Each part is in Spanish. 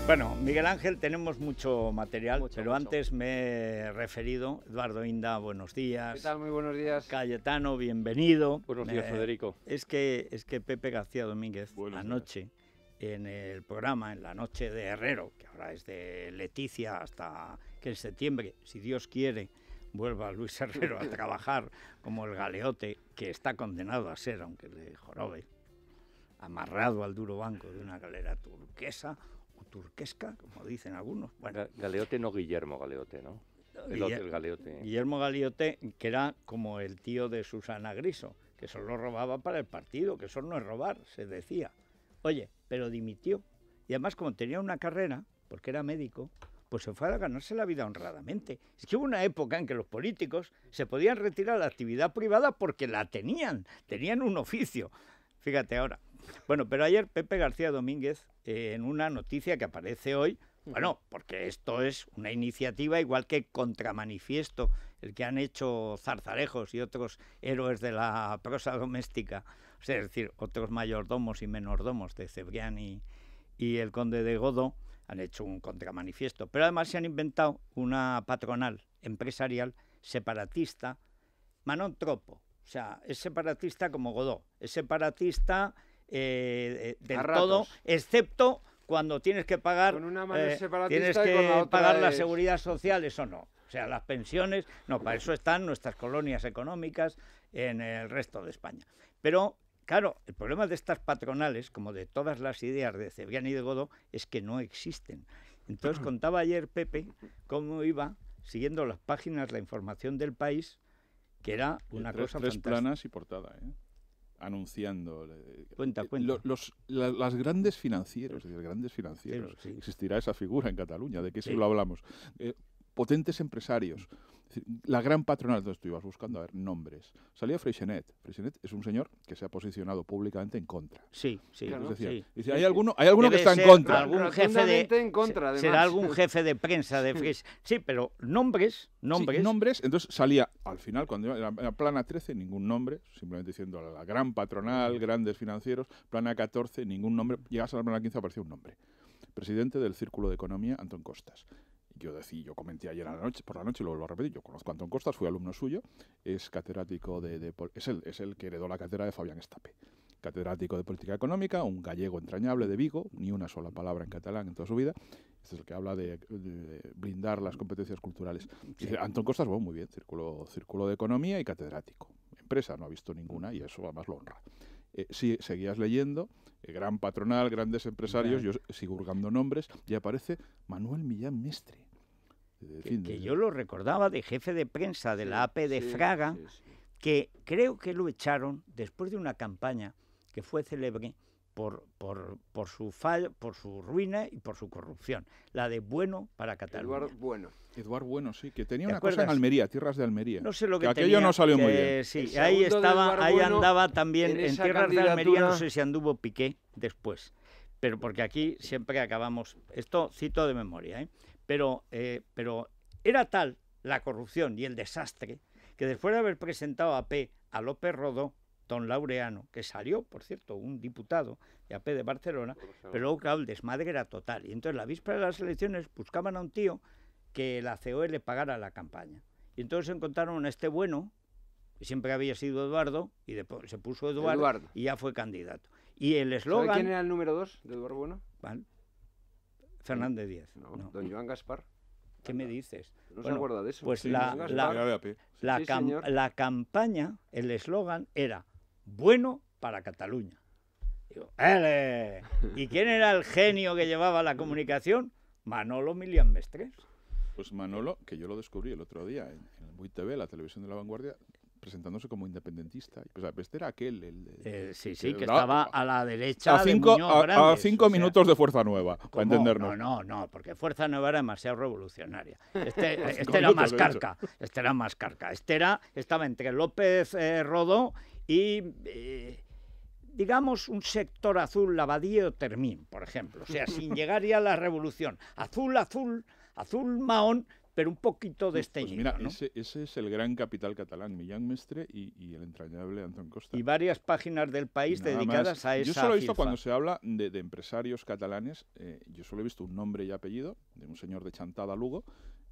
Bueno, Miguel Ángel, tenemos mucho material, pero antes me he referido. Eduardo Inda, buenos días. ¿Qué tal? Muy buenos días. Cayetano, bienvenido. Buenos días, Federico. Es que Pepe García Domínguez, anoche, en el programa, en la noche de Herrero, que ahora es de Leticia hasta que en septiembre, si Dios quiere, vuelva Luis Herrero a trabajar como el galeote, que está condenado a ser, aunque le jorobe, amarrado al duro banco de una galera turquesa, turquesca, como dicen algunos. Bueno, Galeote, no Guillermo Galeote, ¿no? El Galeote. Guillermo Galeote, que era como el tío de Susana Griso, que solo robaba para el partido, que eso no es robar, se decía. Oye, pero dimitió. Y además, como tenía una carrera, porque era médico, pues se fue a ganarse la vida honradamente. Es que hubo una época en que los políticos se podían retirar de la actividad privada porque la tenían un oficio. Fíjate ahora. Bueno, pero ayer Pepe García Domínguez, en una noticia que aparece hoy, bueno, porque esto es una iniciativa igual que Contramanifiesto, el que han hecho Zarzalejos y otros héroes de la prosa doméstica, o sea, es decir, otros mayordomos y menordomos de Cebrián y el conde de Godó, han hecho un contramanifiesto. Pero además se han inventado una patronal empresarial separatista, Manon Tropo, o sea, es separatista como Godó, es separatista del todo, excepto cuando tienes que pagar, con una mano tienes que con la otra pagar la seguridad social, eso no. O sea, las pensiones, no, para eso están nuestras colonias económicas en el resto de España. Pero, claro, el problema de estas patronales, como de todas las ideas de Cebrián y de Godó, es que no existen. Entonces contaba ayer Pepe cómo iba siguiendo las páginas, la información del País, que era una cosa tres fantástica. Planas y portada, anunciando cuenta. Las grandes financieros, Sí. Existirá esa figura en Cataluña, ¿de qué siglo hablamos? Potentes empresarios, la gran patronal. Entonces tú ibas buscando, a ver, nombres. Salía Freixenet. Freixenet es un señor que se ha posicionado públicamente en contra. Sí. Claro, es decir, sí. dice, hay alguno que está en contra. Algún jefe en contra, además. Será algún jefe de prensa de Freixenet. Sí, pero nombres. Sí, nombres. Entonces salía, al final, cuando era plana 13, ningún nombre, simplemente diciendo la gran patronal, grandes financieros. Plana 14, ningún nombre. Llegas a la plana 15, aparecía un nombre. Presidente del Círculo de Economía, Antón Costas. Yo comenté ayer por la noche, y lo vuelvo a repetir, yo conozco a Antón Costas, fui alumno suyo, es catedrático es el que heredó la cátedra de Fabián Estape, catedrático de política económica, un gallego entrañable de Vigo, ni una sola palabra en catalán en toda su vida. Este es el que habla de blindar las competencias culturales. Dice, Antón Costas, bueno, muy bien, círculo de economía y catedrático. Empresa no ha visto ninguna y eso además lo honra. Si seguías leyendo, gran patronal, grandes empresarios, yo sigo hurgando nombres, y aparece Manuel Millán Mestre. Que yo lo recordaba de jefe de prensa de la AP de Fraga, que creo que lo echaron después de una campaña que fue célebre por su fallo, por su ruina y por su corrupción, la de Bueno para Cataluña. Eduard Bueno, sí, que tenía una cosa en Almería, tierras de Almería. No sé lo que aquello tenía, no salió muy bien. Sí, ahí andaba también, en tierras de Almería, no sé si anduvo Piqué después, pero porque aquí siempre acabamos, esto cito de memoria, pero era tal la corrupción y el desastre que después de haber presentado a AP a López Rodó, don Laureano, que salió, por cierto, un diputado de AP de Barcelona, pero luego, claro, el desmadre era total. Y entonces, la víspera de las elecciones, buscaban a un tío que la COE le pagara la campaña. Y entonces encontraron a este Bueno, que siempre había sido Eduardo, y después se puso Eduardo y ya fue candidato. Y el eslogan... ¿Sabe quién era el número 2 de Eduardo Bueno? ¿Cuál? Fernández Díez. No, don Joan Gaspar. ¿Qué me dices? ¿No se acuerda de eso? Pues sí, la campaña, el eslogan era Bueno para Cataluña. Digo, ¡ele! ¿Y quién era el genio que llevaba la comunicación? Manolo Millán Mestres. Pues Manolo, que yo lo descubrí el otro día en el Buit TV, la televisión de la vanguardia, presentándose como independentista. O sea, este era aquel. Que estaba a la derecha de Muñoz Grandes, a 5 minutos de Fuerza Nueva, para entendernos. No, porque Fuerza Nueva era demasiado revolucionaria. Este era más carca. Estaba entre López Rodó y... digamos, un sector azul, Lavadío Termín, por ejemplo. O sea, sin llegar ya a la revolución. Azul mahón, pero un poquito Pues desteñido, mira, ¿no? ese es el gran capital catalán, Millán Mestre y el entrañable Antón Costa. Y varias páginas del país Nada dedicadas más. a esa Yo solo he visto filfa. cuando se habla de empresarios catalanes, yo solo he visto un nombre y apellido de un señor de Chantada, Lugo,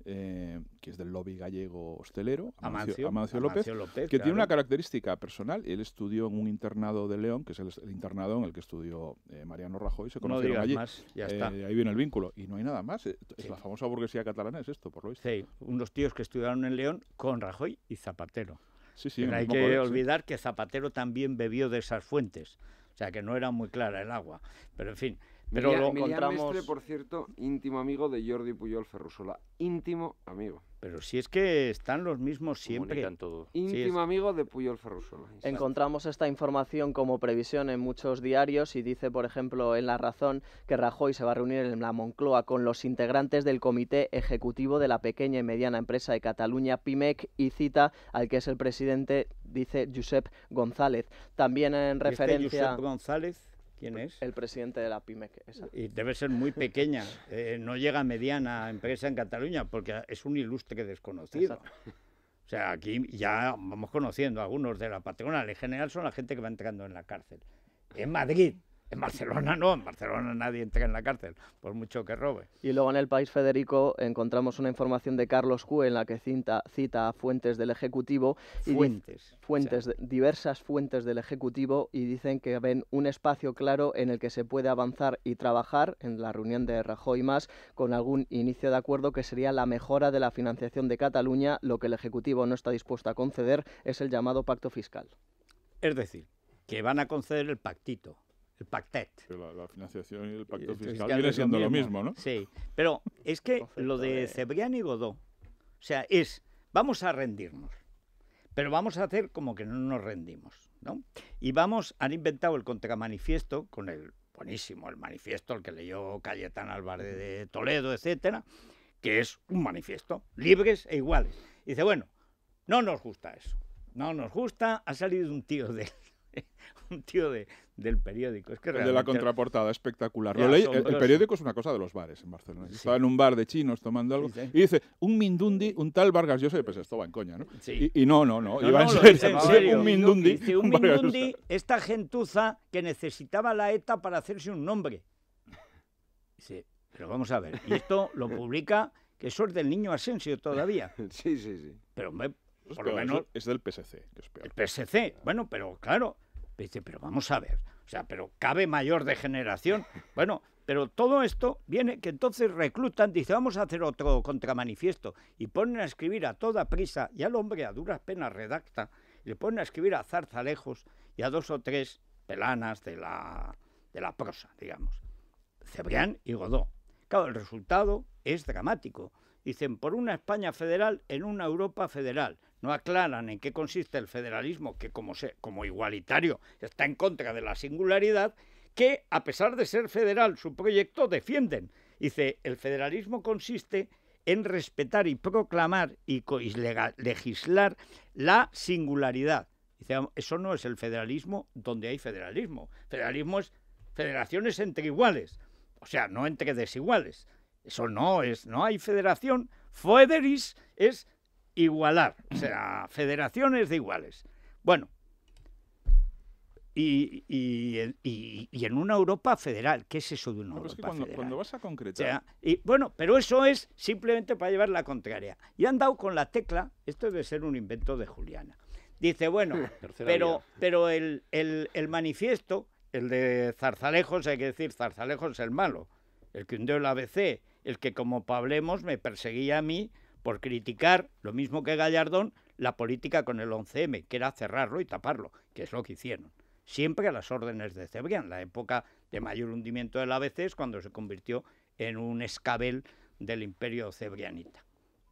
que es del lobby gallego hostelero, Amancio López, que tiene una característica personal. Él estudió en un internado de León, que es el internado en el que estudió Mariano Rajoy, se No conocieron digas allí. más, ya está. Ahí viene el vínculo. Y no hay nada más. Sí. La famosa burguesía catalana es esto, por lo visto. Sí, unos tíos que estudiaron en León con Rajoy y Zapatero. Sí, sí. Pero en el hay mismo que colegio, sí. olvidar que Zapatero también bebió de esas fuentes. O sea, que no era muy clara el agua. Pero, en fin. Pero Millán lo encontramos... Mestre, por cierto, íntimo amigo de Jordi Pujol Ferrusola. Íntimo amigo. Pero si es que están los mismos siempre. Comunican todo. Íntimo amigo de Pujol Ferrusola. Encontramos esta información como previsión en muchos diarios y dice, por ejemplo, en La Razón que Rajoy se va a reunir en la Moncloa con los integrantes del Comité Ejecutivo de la Pequeña y Mediana Empresa de Cataluña, PIMEC, y cita al que es el presidente, dice Josep González. También en ¿Y referencia... Josep González? ¿Quién es? El presidente de la PIMEC. Esa. Y debe ser muy pequeña, no llega a mediana empresa en Cataluña, porque es un ilustre desconocido. Exacto. O sea, aquí ya vamos conociendo a algunos de la patronal. En general son la gente que va entrando en la cárcel. En Madrid, en Barcelona no, en Barcelona nadie entra en la cárcel, por mucho que robe. Y luego en El País, Federico, encontramos una información de Carlos Cue en la que cita a fuentes del Ejecutivo. Y diversas fuentes del Ejecutivo, y dicen que ven un espacio claro en el que se puede avanzar y trabajar en la reunión de Rajoy más con algún inicio de acuerdo que sería la mejora de la financiación de Cataluña. Lo que el Ejecutivo no está dispuesto a conceder es el llamado pacto fiscal. Es decir, que van a conceder el pactito. El pactet. La financiación y el pacto El fiscal fiscal viene es siendo lo mismo, ¿no? Sí, pero es que Concepto lo de Cebrián y Godó, o sea, vamos a rendirnos, pero vamos a hacer como que no nos rendimos, ¿no? Y han inventado el contramanifiesto con el buenísimo, el manifiesto, el que leyó Cayetano Álvarez de Toledo, etcétera, que es un manifiesto, libres e iguales. Y dice, bueno, no nos gusta eso, no nos gusta, ha salido un tío del periódico. Es que el de la contraportada, espectacular. Ya, Lo leí, asombroso. el periódico es una cosa de los bares en Barcelona. Sí. Estaba en un bar de chinos tomando algo Sí, sí. y dice, un Mindundi, un tal Vargas Llosa, pues esto va en coña, ¿no? Sí. Y no, iba en lo serio. dice en Sí, serio. un Mindundi. Dice, un Vargas Llosa. Mindundi, esta gentuza que necesitaba la ETA para hacerse un nombre. Dice, pero vamos a ver, y esto lo publica, que eso es del Niño Asensio todavía. Sí. Pero hombre, Es por lo peor, menos eso es del PSC, que es peor. el PSC, bueno, pero claro, dice, pero vamos a ver, o sea, pero cabe mayor degeneración. Bueno, pero todo esto viene que entonces reclutan, dice, vamos a hacer otro contramanifiesto, y ponen a escribir a toda prisa, y al hombre a duras penas redacta, y le ponen a escribir a zarzalejos y a 2 o 3 pelanas de la prosa, digamos, Cebrián y Godó. Claro, el resultado es dramático. Dicen, por una España federal en una Europa federal. No aclaran en qué consiste el federalismo, que como igualitario está en contra de la singularidad, que a pesar de ser federal su proyecto defienden. Dice, el federalismo consiste en respetar y proclamar y legislar la singularidad. Dice, eso no es el federalismo donde hay federalismo. Federalismo es federaciones entre iguales, o sea, no entre desiguales. Eso no hay federación. Foederis es igualar, o sea, federaciones de iguales. Bueno, y en una Europa federal, ¿qué es eso de una No, pero es que Europa federal? cuando vas a O concretar... sea, y bueno, pero eso es simplemente para llevar la contraria. Y han dado con la tecla, esto debe ser un invento de Juliana. Dice, bueno, pero el manifiesto, el de Zarzalejos, hay que decir, Zarzalejos es el malo, el que hundió el ABC, el que como Pablemos me perseguía a mí por criticar, lo mismo que Gallardón, la política con el 11M, que era cerrarlo y taparlo, que es lo que hicieron. Siempre a las órdenes de Cebrián. La época de mayor hundimiento del ABC es cuando se convirtió en un escabel del imperio cebrianita.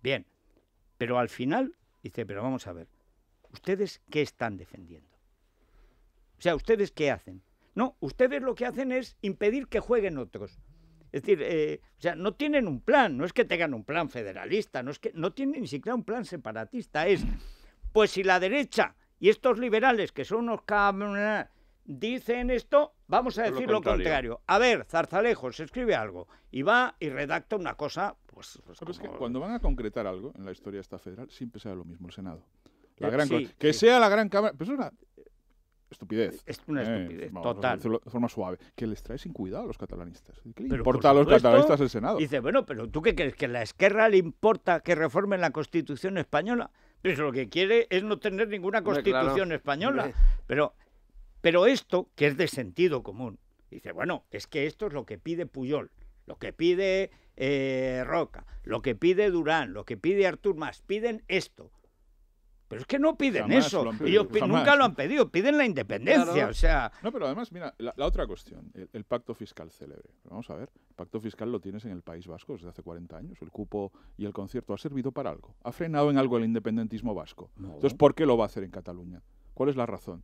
Bien, pero al final dice, pero vamos a ver, ¿ustedes qué están defendiendo? O sea, ¿ustedes qué hacen? No, ustedes lo que hacen es impedir que jueguen otros. Es decir, o sea, no tienen un plan, no es que tengan un plan federalista, no tienen ni siquiera un plan separatista, pues si la derecha y estos liberales, que son unos dicen esto, vamos a decir lo contrario. A ver, Zarzalejos escribe algo y va y redacta una cosa pues Es que cuando van a concretar algo en la historia esta federal, siempre será lo mismo, el Senado. Sí. Sea la gran Cámara, pero es una estupidez. Es una estupidez, vamos total. a decirlo de forma suave. Que les trae sin cuidado a los catalanistas. ¿Qué le Pero, importa a por los supuesto, catalanistas el Senado? Dice, bueno, pero ¿tú qué crees? ¿Que a la Esquerra le importa que reformen la Constitución española? Pero lo que quiere es no tener ninguna Constitución española. Pero esto, que es de sentido común, dice, bueno, es que esto es lo que pide Pujol, lo que pide Roca, lo que pide Durán, lo que pide Artur Mas, piden esto. Pero es que no piden eso. Ellos nunca lo han pedido, piden la independencia. Claro. O sea... No, pero además, mira, la otra cuestión, el pacto fiscal célebre. Vamos a ver, el pacto fiscal lo tienes en el País Vasco desde hace 40 años. El cupo y el concierto ha servido para algo. ¿Ha frenado en algo el independentismo vasco? No. Entonces, ¿por qué lo va a hacer en Cataluña? ¿Cuál es la razón?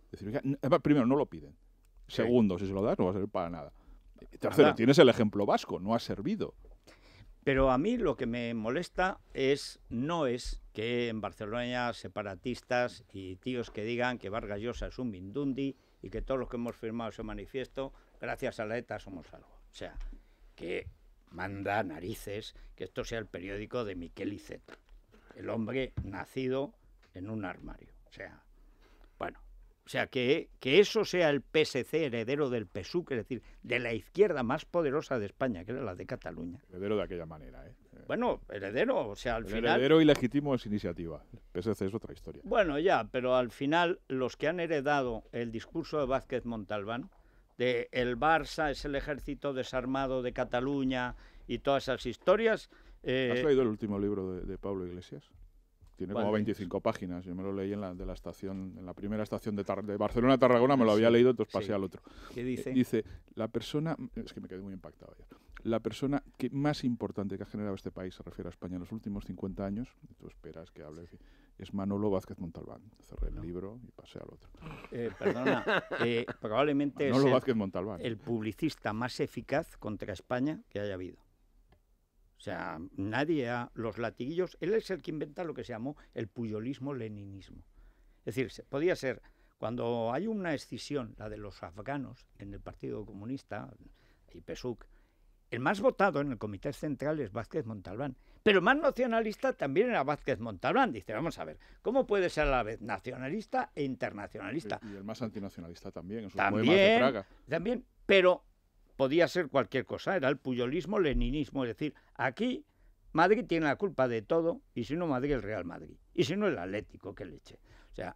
Es decir, primero, no lo piden. Segundo, si se lo das, no va a servir para nada. Tercero, tienes el ejemplo vasco, no ha servido. Pero a mí lo que me molesta no es que en Barcelona haya separatistas y tíos que digan que Vargas Llosa es un mindundi y que todos los que hemos firmado ese manifiesto, gracias a la ETA somos algo. O sea, que manda narices que esto sea el periódico de Miquel Iceta, el hombre nacido en un armario. O sea, bueno, o sea, que eso sea el PSC heredero del PSUC, es decir, de la izquierda más poderosa de España, que era la de Cataluña. Heredero de aquella manera, ¿eh? Bueno, heredero, o sea, al final... Heredero ilegítimo es iniciativa. El PSC es otra historia. Bueno, ya, pero al final los que han heredado el discurso de Vázquez Montalbán, de el Barça es el ejército desarmado de Cataluña y todas esas historias... ¿Has leído el último libro de Pablo Iglesias? Tiene como 25 páginas. Yo me lo leí en la primera estación de Barcelona-Tarragona, me lo había leído, entonces pasé al otro. ¿Qué dice? Dice, la persona, es que me quedé muy impactado ayer, la persona más importante que ha generado este país, se refiere a España, en los últimos 50 años, tú esperas que hable, es Manolo Vázquez Montalbán. Cerré el libro y pasé al otro. Perdona, probablemente Manolo Vázquez Montalbán. El publicista más eficaz contra España que haya habido. O sea, los latiguillos, él es el que inventa lo que se llamó el puyolismo-leninismo. Es decir, podía ser, cuando hay una escisión, la de los afganos en el Partido Comunista y PSUC, el más votado en el Comité Central es Vázquez Montalbán. Pero el más nacionalista también era Vázquez Montalbán. Dice, vamos a ver, ¿cómo puede ser a la vez nacionalista e internacionalista? Y el más antinacionalista también, en sus poemas de Praga. También, pero... podía ser cualquier cosa, era el puyolismo-leninismo, es decir, aquí Madrid tiene la culpa de todo, y si no Madrid el Real Madrid, y si no el Atlético, qué leche. O sea,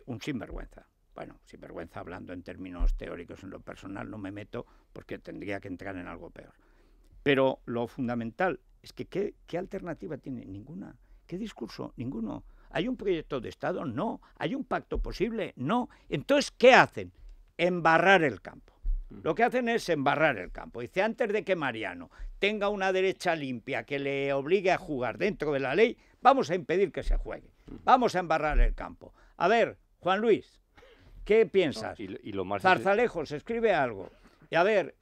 un sinvergüenza. Bueno, sinvergüenza hablando en términos teóricos, en lo personal no me meto porque tendría que entrar en algo peor. Pero lo fundamental es que ¿qué alternativa tiene? Ninguna. ¿Qué discurso? Ninguno. ¿Hay un proyecto de Estado? No. ¿Hay un pacto posible? No. Entonces, ¿qué hacen? Embarrar el campo. Lo que hacen es embarrar el campo. Dice, antes de que Mariano tenga una derecha limpia que le obligue a jugar dentro de la ley, vamos a impedir que se juegue. Vamos a embarrar el campo. A ver, Juan Luis, ¿qué piensas? Y lo más Zarzalejos, escribe algo. Y a ver,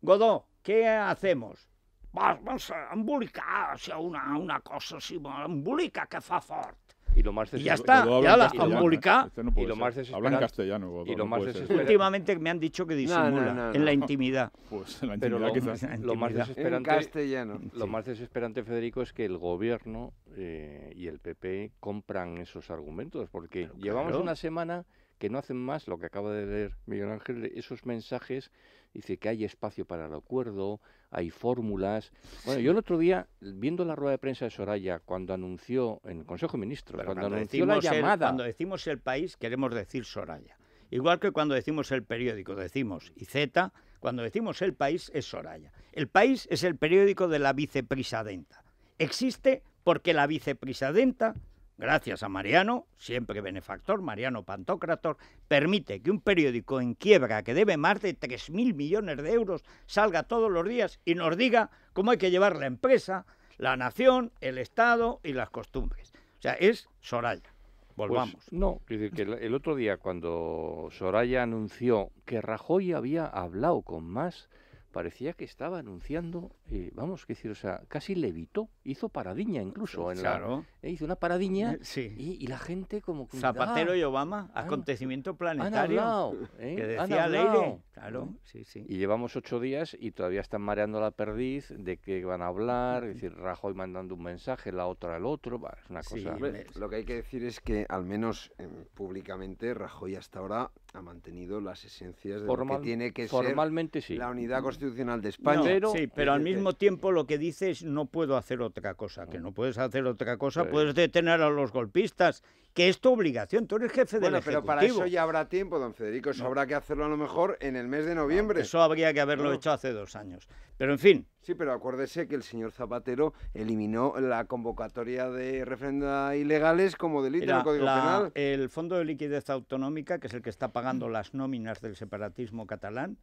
Godó, ¿qué hacemos? Vamos a embolicar, o sea, una cosa así, embolica que fa fort. Y lo más y ya está, ya la embolica. Y lo más desesperante. Habla en castellano, Godó, y lo más últimamente me han dicho que disimula en la intimidad. Pues en la intimidad quizás. Lo más desesperante, en castellano. Lo más desesperante, Federico, es que el gobierno y el PP compran esos argumentos, porque llevamos una semana que no hacen más, lo que acaba de leer Miguel Ángel, esos mensajes, dice que hay espacio para el acuerdo, hay fórmulas. Bueno, yo el otro día, viendo la rueda de prensa de Soraya, cuando anunció, en el Consejo de Ministros, cuando anunció la llamada... Cuando decimos el país, queremos decir Soraya. Igual que cuando decimos el periódico, decimos IZ, cuando decimos el país, es Soraya. El país es el periódico de la vicepresidenta. Existe porque la vicepresidenta... gracias a Mariano, siempre benefactor, Mariano Pantócrator, permite que un periódico en quiebra que debe más de 3.000 millones de euros salga todos los días y nos diga cómo hay que llevar la empresa, la nación, el Estado y las costumbres. O sea, es Soraya. Volvamos. Pues no, es decir, que el otro día cuando Soraya anunció que Rajoy había hablado con Mas, parecía que estaba anunciando, vamos, que decir, o sea, casi levitó, hizo paradiña incluso, claro. Hizo una paradiña sí. y la gente como... Zapatero y Obama, acontecimiento planetario, han hablado, que decía Leire. Claro, sí, sí. Y llevamos 8 días y todavía están mareando la perdiz de que van a hablar, es decir, Rajoy mandando un mensaje, la otra al otro, es una Sí, cosa... Hombre, lo que hay que decir es que, al menos públicamente, Rajoy hasta ahora ha mantenido las esencias de lo que tiene que formalmente ser sí. la unidad constitucional de España. No, sí, pero al mismo tiempo lo que dice es no puedo hacer otra cosa. Que no puedes hacer otra cosa, puedes detener a los golpistas, que es tu obligación, tú eres jefe del Ejecutivo. Pero para eso ya habrá tiempo, don Federico, eso habrá que hacerlo a lo mejor en el mes de noviembre. Eso habría que haberlo hecho hace 2 años. Pero en fin. Sí, pero acuérdese que el señor Zapatero eliminó la convocatoria de referenda ilegales como delito en el Código Penal. El Fondo de Liquidez Autonómica, que es el que está pagando las nóminas del separatismo catalán,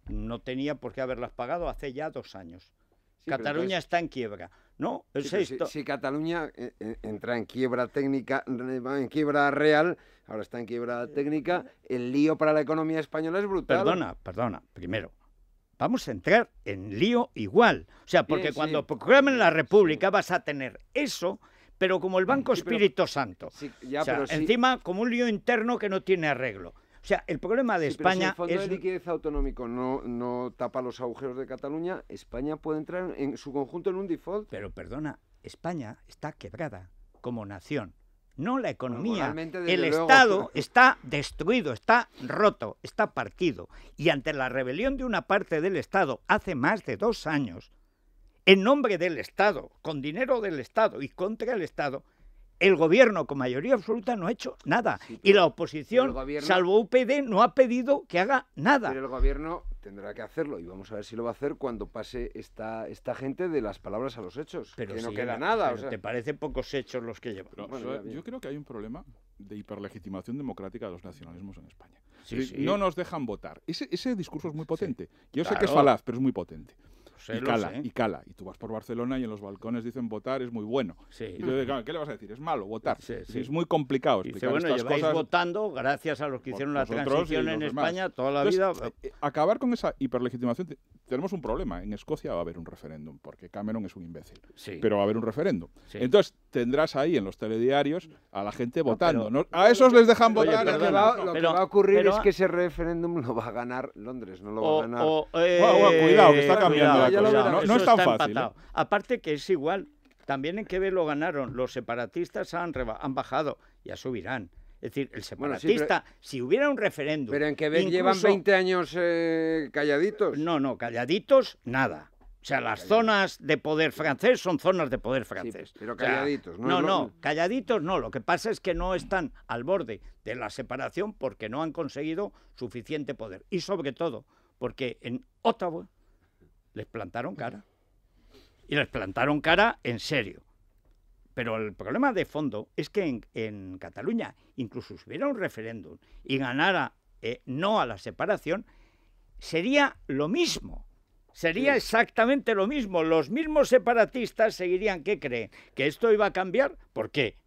no tenía por qué haberlas pagado hace ya 2 años. Sí, Cataluña está en quiebra. No, si Cataluña entra en quiebra técnica, en quiebra real, ahora está en quiebra técnica, el lío para la economía española es brutal. Perdona, primero. Vamos a entrar en lío igual. O sea, porque cuando proclamen la República vas a tener eso, pero como el Banco Espíritu Santo. Encima como un lío interno que no tiene arreglo. O sea, el problema de España si el Fondo de Liquidez Autonómico no tapa los agujeros de Cataluña, España puede entrar en su conjunto en un default. Pero perdona, España está quebrada como nación. No la economía. El Estado está destruido, está roto, está partido. Y ante la rebelión de una parte del Estado hace más de 2 años, en nombre del Estado, con dinero del Estado y contra el Estado, el gobierno con mayoría absoluta no ha hecho nada. Y la oposición, salvo UPyD, no ha pedido que haga nada. Pero el gobierno tendrá que hacerlo y vamos a ver si lo va a hacer cuando pase esta gente de las palabras a los hechos. Pero que no queda nada. ¿Te parecen pocos hechos los que llevan? Yo creo que hay un problema de hiperlegitimación democrática de los nacionalismos en España. No nos dejan votar. Ese discurso es muy potente. Yo sé que es falaz, pero es muy potente. Y cala. Y tú vas por Barcelona y en los balcones dicen votar es muy bueno. Sí. Y tú, ¿qué le vas a decir? Es malo votar. Es muy complicado explicar estas cosas. Votando gracias a los que hicieron la transición en España toda la vida. Acabar con esa hiperlegitimación. Tenemos un problema. En Escocia va a haber un referéndum, porque Cameron es un imbécil. Pero va a haber un referéndum. Entonces tendrás ahí en los telediarios a la gente votando. A esos les dejan votar. Lo que va a ocurrir es que ese referéndum lo va a ganar Londres, no lo va a ganar. Cuidado, que está cambiando la cosa. No es tan fácil. Aparte que es igual. También en Quebec lo ganaron. Los separatistas han bajado. Ya subirán. Es decir, el separatista, si hubiera un referéndum... Pero en Quebec llevan 20 años calladitos. No, calladitos, nada. O sea, las zonas de poder francés son zonas de poder francés. Sí, pero calladitos, calladitos no. Lo que pasa es que no están al borde de la separación porque no han conseguido suficiente poder. Y sobre todo, porque en Ottawa les plantaron cara. Y les plantaron cara en serio. Pero el problema de fondo es que en Cataluña, incluso si hubiera un referéndum y ganara no a la separación, sería lo mismo. Sería exactamente lo mismo. Los mismos separatistas seguirían, ¿qué creen? ¿Que esto iba a cambiar? ¿Por qué?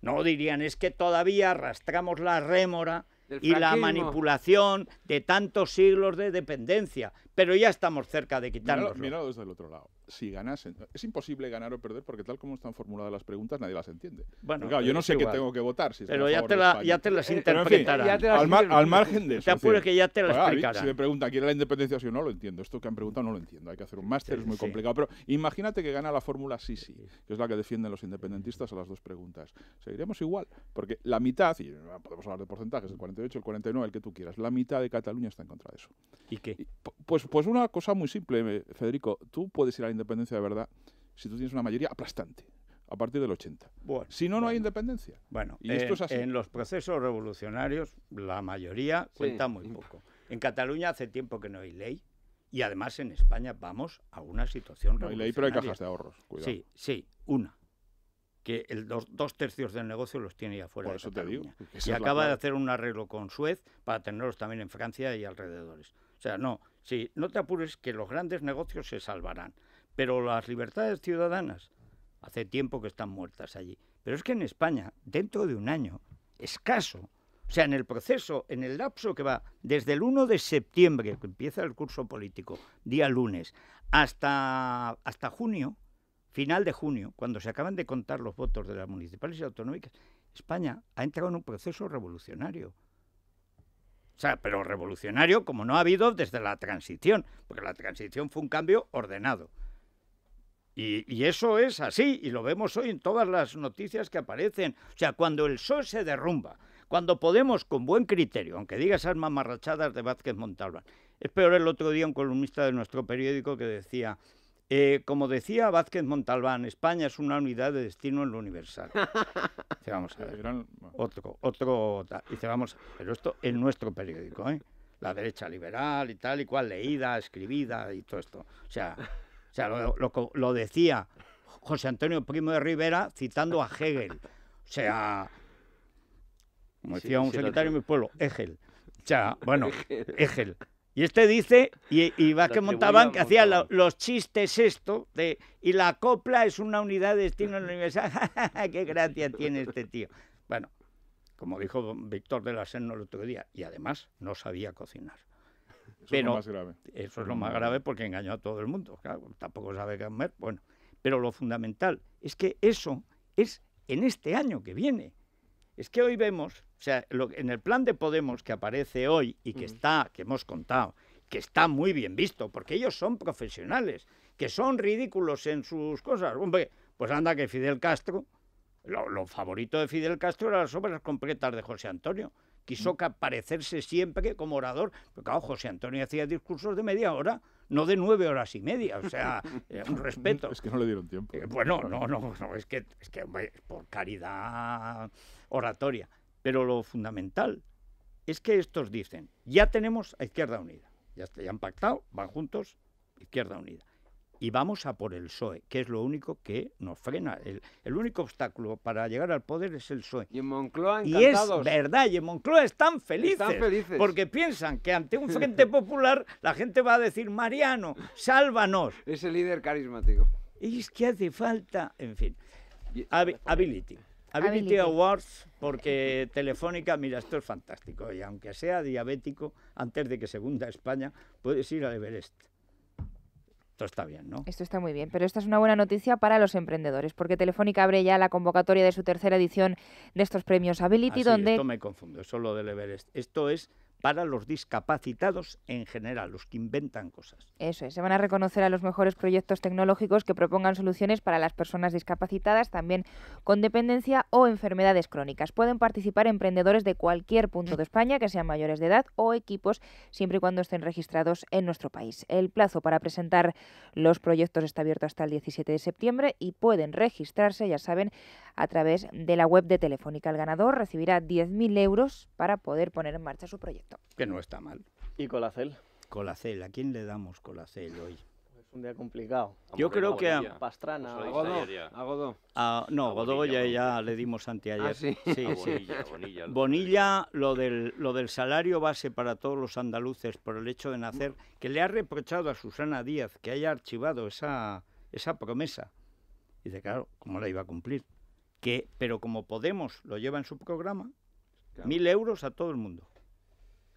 No dirían, es que todavía arrastramos la rémora y la manipulación de tantos siglos de dependencia, pero ya estamos cerca de quitárnoslo. Míralo desde el otro lado. Si ganasen, es imposible ganar o perder porque tal como están formuladas las preguntas nadie las entiende. Bueno, claro, yo no sé qué tengo que votar. Pero ya te las interpretarán. Al margen de eso. Te apures que ya te las explicarán. Si me preguntan, ¿quiere la independencia o no? Lo entiendo. Esto que han preguntado no lo entiendo. Hay que hacer un máster, es muy complicado. Pero imagínate que gana la fórmula sí, que es la que defienden los independentistas a las 2 preguntas. Seguiríamos igual, porque la mitad, y podemos hablar de porcentajes, el 48, el 49, el que tú quieras, la mitad de Cataluña está en contra de eso. ¿Y qué? Pues una cosa muy simple, Federico. Tú puedes ir a la independencia de verdad si tú tienes una mayoría aplastante a partir del 80. Si no hay independencia. Bueno, y esto es así. En los procesos revolucionarios la mayoría cuenta muy poco. En Cataluña hace tiempo que no hay ley y además en España vamos a una situación revolucionaria. No hay ley, pero hay cajas de ahorros. Cuidado. Sí, una. Que 2/3 del negocio los tiene ya fuera de Cataluña. Te digo, y acaba de hacer un arreglo con Suez para tenerlos también en Francia y alrededores. O sea, no te apures que los grandes negocios se salvarán. Pero las libertades ciudadanas hace tiempo que están muertas allí. Pero es que en España, dentro de un año, escaso, o sea, en el proceso, en el lapso que va desde el 1 de septiembre, que empieza el curso político, día lunes, hasta junio, final de junio, cuando se acaban de contar los votos de las municipales y autonómicas, España ha entrado en un proceso revolucionario. O sea, pero revolucionario como no ha habido desde la transición, porque la transición fue un cambio ordenado. Y eso es así, y lo vemos hoy en todas las noticias que aparecen. O sea, cuando el PSOE se derrumba, cuando Podemos, con buen criterio, aunque diga esas mamarrachadas de Vázquez Montalbán, es peor el otro día un columnista de nuestro periódico que decía, como decía Vázquez Montalbán, España es una unidad de destino en lo universal. Dice, vamos a ver, dice, vamos a ver, pero esto es nuestro periódico, ¿eh? La derecha liberal y tal y cual, leída, escribida y todo esto. O sea, lo decía José Antonio Primo de Rivera citando a Hegel. O sea, como decía un secretario de mi pueblo, Hegel. O sea, bueno, Hegel. Y este dice, y Vázquez Montalbán, que hacía los chistes esto, y la copla es una unidad de destino universal. ¡Qué gracia tiene este tío! Bueno, como dijo Víctor de la Serna el otro día, y además no sabía cocinar. Eso es lo más grave. Eso es lo más grave porque engañó a todo el mundo. Claro, tampoco sabe comer. Bueno, pero lo fundamental es que eso es en este año que viene. Es que hoy vemos, o sea, en el plan de Podemos que aparece hoy y que hemos contado, que está muy bien visto, porque ellos son profesionales, que son ridículos en sus cosas. Hombre, pues anda que Fidel Castro, lo favorito de Fidel Castro eran las obras completas de José Antonio. Quiso parecerse siempre como orador, pero claro, José Antonio hacía discursos de media hora, no de 9 horas y media, o sea, un respeto. Es que no le dieron tiempo. Bueno, no, es que hombre, por caridad oratoria. Pero lo fundamental es que estos dicen, ya tenemos a Izquierda Unida, ya han pactado, van juntos, Izquierda Unida. Y vamos a por el PSOE, que es lo único que nos frena. El único obstáculo para llegar al poder es el PSOE. Y en Moncloa encantados. Y es verdad, y en Moncloa están felices. Porque piensan que ante un Frente Popular la gente va a decir, Mariano, sálvanos. Es el líder carismático. Y es que hace falta, en fin, Ability Awards, porque Telefónica, mira, esto es fantástico. Y aunque sea diabético, antes de que se hunda España, puedes ir al Everest. Esto está bien, ¿no? Esto está muy bien, pero esta es una buena noticia para los emprendedores, porque Telefónica abre ya la convocatoria de su tercera edición de estos premios Ability, donde... Esto me confundo, eso lo del Everest. Esto es para los discapacitados en general, los que inventan cosas. Eso es, se van a reconocer a los mejores proyectos tecnológicos que propongan soluciones para las personas discapacitadas, también con dependencia o enfermedades crónicas. Pueden participar emprendedores de cualquier punto de España, que sean mayores de edad o equipos, siempre y cuando estén registrados en nuestro país. El plazo para presentar los proyectos está abierto hasta el 17 de septiembre y pueden registrarse, ya saben, a través de la web de Telefónica. El ganador recibirá 10.000 euros para poder poner en marcha su proyecto. Que no está mal. ¿Y Colacel? Colacel, ¿a quién le damos Colacel hoy? Es un día complicado. Yo creo que a Pastrana. A Godó. No, Godó ya le dimos anteayer. Ah, sí. Sí. Bonilla, lo del salario base para todos los andaluces por el hecho de nacer, que le ha reprochado a Susana Díaz que haya archivado esa promesa. Dice, claro, ¿cómo la iba a cumplir? Pero como Podemos lo lleva en su programa, claro. 1.000 euros a todo el mundo.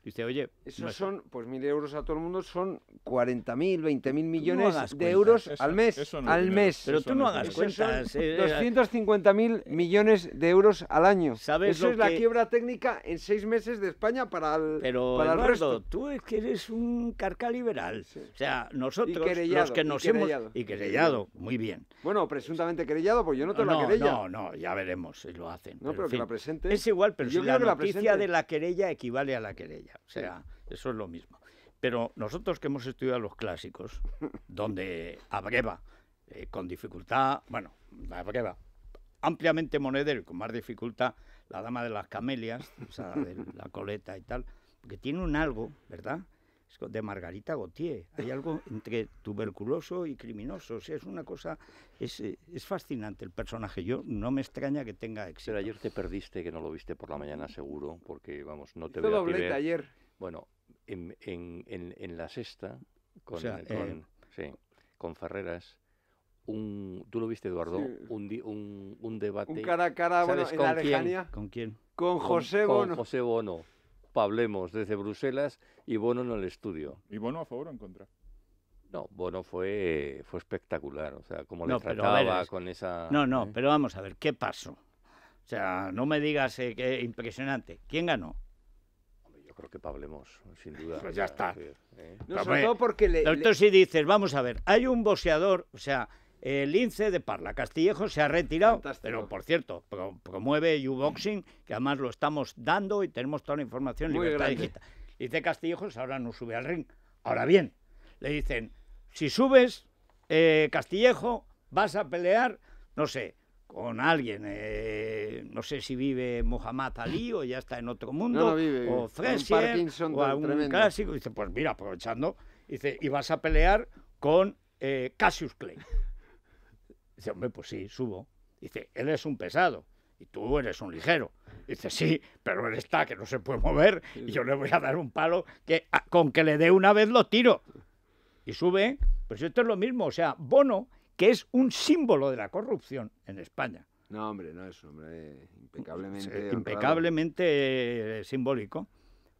Dice, oye... Esos son, pues 1.000 euros a todo el mundo son 40.000, 20.000 millones de euros al mes. Al mes. Pero tú no hagas cuentas. 250.000 millones de euros al año. ¿Sabes Eso es la quiebra técnica en 6 meses de España para el resto. Tú es que eres un carca liberal. Sí. O sea, nosotros, los que nos hemos... Y querellado, muy bien. Bueno, presuntamente querellado, pues yo no te la querella. No, ya veremos si lo hacen. No, pero que fin, la presente. Es igual, pero si la noticia de la querella equivale a la querella. O sea, eso es lo mismo. Pero nosotros que hemos estudiado los clásicos, donde abreva con dificultad, bueno, abreva ampliamente monedero y con más dificultad la dama de las camelias, o sea, de la coleta y tal, porque tiene un algo, ¿verdad? Es de Margarita Gautier. Hay algo entre tuberculoso y criminoso. O sea, es una cosa... Es fascinante el personaje. Yo no me extraña que tenga éxito. Pero ayer te perdiste, que no lo viste por la mañana seguro, porque, vamos, no te veo veo doblete ayer. Bueno, en la sexta, con Ferreras, ¿tú lo viste, Eduardo? Sí. Un debate... Un cara a cara, bueno, en la lejanía. ¿Con quién? Con José Bono. Con José Bono. Hablemos desde Bruselas y Bono en el estudio. ¿Y Bono a favor o en contra? No, Bono fue espectacular, o sea, como le trataba con esa... No, pero vamos a ver, ¿qué pasó? O sea, no me digas que impresionante. ¿Quién ganó? creo que Hablemos, sin duda. Pues ya está. No, sobre todo porque Entonces si dices, vamos a ver, hay un boxeador, o sea, el Lince de Parla, Castillejo, se ha retirado, Fantástico. pero por cierto, promueve U-Boxing, que además lo estamos dando y tenemos toda la información en Muy Libertad grande. Digital. Dice Castillejos, ahora no sube al ring. Ahora bien, le dicen, si subes, Castillejo, vas a pelear, no sé, con alguien, no sé si vive Muhammad Ali o ya está en otro mundo, No vive, o un Frazier, Parkinson o algún tremendo. clásico. Dice, pues mira, aprovechando, dice, y vas a pelear con Cassius Clay. Dice, hombre, pues sí, subo. Dice, él es un pesado y tú eres un ligero. Dice, sí, pero él está que no se puede mover y yo le voy a dar un palo que con que le dé una vez lo tiro. Y sube, pues esto es lo mismo, o sea, Bono, que es un símbolo de la corrupción en España. No, hombre, no es hombre impecablemente Sí, honrado. impecablemente simbólico.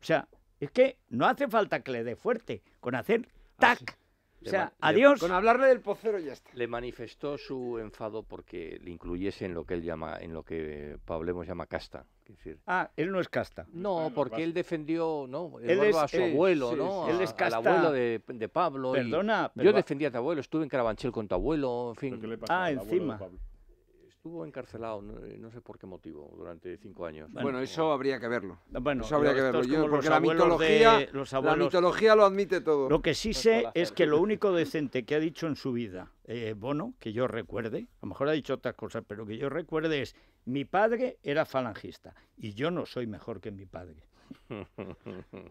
O sea, es que no hace falta que le dé fuerte, con hacer tac. O sea, adiós. Con hablarle del pocero ya está. Le manifestó su enfado porque le incluyese en lo que él llama, en lo que Hablemos llama casta. Es decir, Ah, él no es casta. no, porque él defendió, ¿no? Él Eduardo es- a su abuelo, sí, ¿no? sí. Él es Al casta. abuelo de Pablo. Perdona, y pero yo defendía a tu abuelo, estuve en Carabanchel con tu abuelo, en ¿Pero qué fin. le pasa al abuelo de encima. Pablo? Estuvo encarcelado, no sé por qué motivo, durante 5 años. Bueno, eso habría que verlo. Bueno, Eso habría que esto verlo. es Yo, como porque los la abuelos mitología, los la abuelos. mitología lo admite todo. Lo que sí Pues sé con la es fe. que lo único decente que ha dicho en su vida Bono, que yo recuerde, a lo mejor ha dicho otras cosas, pero que yo recuerde es, mi padre era falangista y yo no soy mejor que mi padre.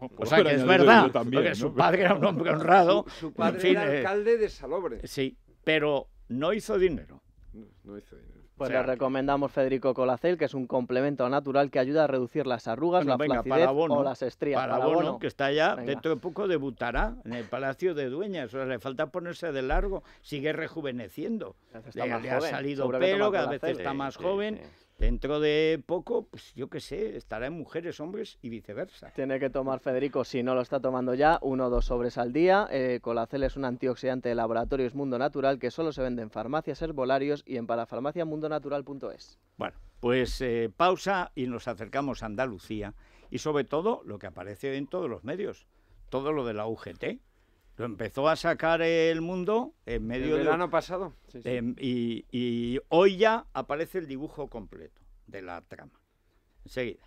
O Pues sea que es añadido verdad, yo también, porque ¿no? su padre era un hombre honrado. Su padre en fin, era alcalde de Salobre. Sí, pero no hizo dinero. No hizo dinero. Pues O sea, le recomendamos Federico Colacel, que es un complemento natural que ayuda a reducir las arrugas, Bueno, la venga, flacidez para Bono, o las estrías. Para Bono, que está ya, Venga. dentro de poco debutará en el Palacio de Dueñas. O sea, le falta ponerse de largo, sigue rejuveneciendo. Está más Le ha joven, salido seguro que pelo, toma cada vez Colacel. está más Sí, joven. sí. Dentro de poco, pues yo qué sé, estará en mujeres, hombres y viceversa. Tiene que tomar Federico, si no lo está tomando ya, 1 o 2 sobres al día. Colacel es un antioxidante de Laboratorios Mundo Natural que solo se vende en farmacias, herbolarios y en parafarmaciamundonatural.es. Bueno, pues pausa y nos acercamos a Andalucía y sobre todo lo que aparece en todos los medios, todo lo de la UGT. Lo empezó a sacar El Mundo en medio El de... verano pasado. Sí, sí. Y hoy ya aparece el dibujo completo de la trama. Enseguida.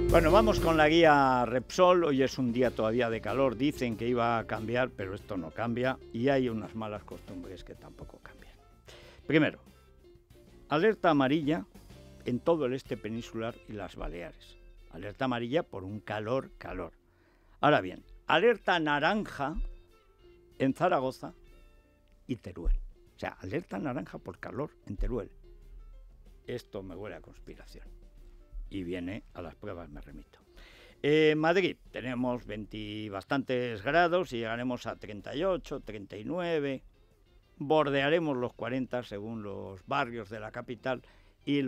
Bueno, vamos con la guía Repsol. Hoy es un día todavía de calor. Dicen que iba a cambiar, pero esto no cambia. Y hay unas malas costumbres que tampoco cambian. Primero, alerta amarilla en todo el este peninsular y las Baleares. Alerta amarilla por un calor. Ahora bien, alerta naranja en Zaragoza y Teruel. O sea, alerta naranja por calor en Teruel. Esto me huele a conspiración. Y viene a las pruebas, me remito. Madrid, tenemos 20 bastantes grados y llegaremos a 38, 39. Bordearemos los 40 según los barrios de la capital y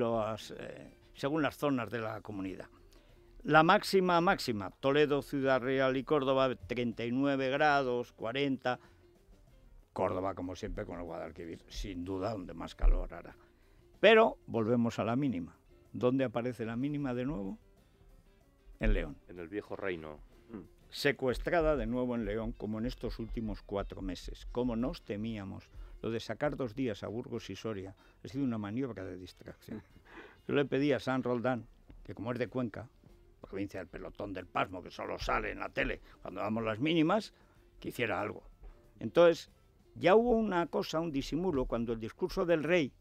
según las zonas de la comunidad. La máxima, Toledo, Ciudad Real y Córdoba, 39 grados, 40. Córdoba, como siempre, con el Guadalquivir, sin duda, donde más calor hará. Pero volvemos a la mínima. ¿Dónde aparece la mínima de nuevo? En León. En el viejo reino. Secuestrada de nuevo en León, como en estos últimos 4 meses. Como nos temíamos, lo de sacar 2 días a Burgos y Soria ha sido una maniobra de distracción. Yo le pedí a San Roldán, que como es de Cuenca, provincia del pelotón del pasmo, que solo sale en la tele cuando damos las mínimas, que hiciera algo. Entonces, ya hubo una cosa, un disimulo, cuando el discurso del rey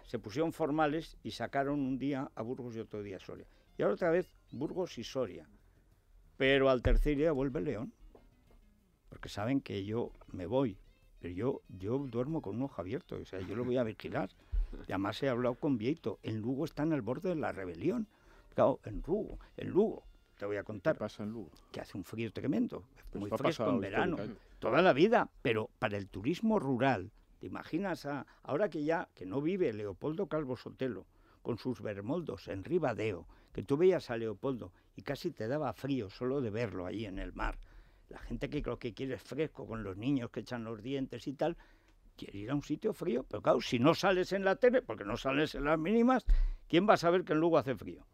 se pusieron formales y sacaron un día a Burgos y otro día a Soria. Y ahora otra vez Burgos y Soria. Pero al tercer día vuelve León, porque saben que yo me voy, pero yo duermo con un ojo abierto, o sea, yo lo voy a vigilar. Y además he hablado con Vieito, en Lugo están al borde de la rebelión. Claro, en Lugo, te voy a ¿Qué contar, pasa en Lugo? que hace un frío tremendo, Pues muy ha fresco pasado en verano, históricamente. toda la vida, pero para el turismo rural, ¿te imaginas ahora que no vive Leopoldo Calvo Sotelo, con sus bermoldos en Ribadeo, que tú veías a Leopoldo y casi te daba frío solo de verlo ahí en el mar? La gente que lo que quiere es fresco, con los niños que echan los dientes y tal, quiere ir a un sitio frío, pero claro, si no sales en la tele, porque no sales en las mínimas, ¿quién va a saber que en Lugo hace frío?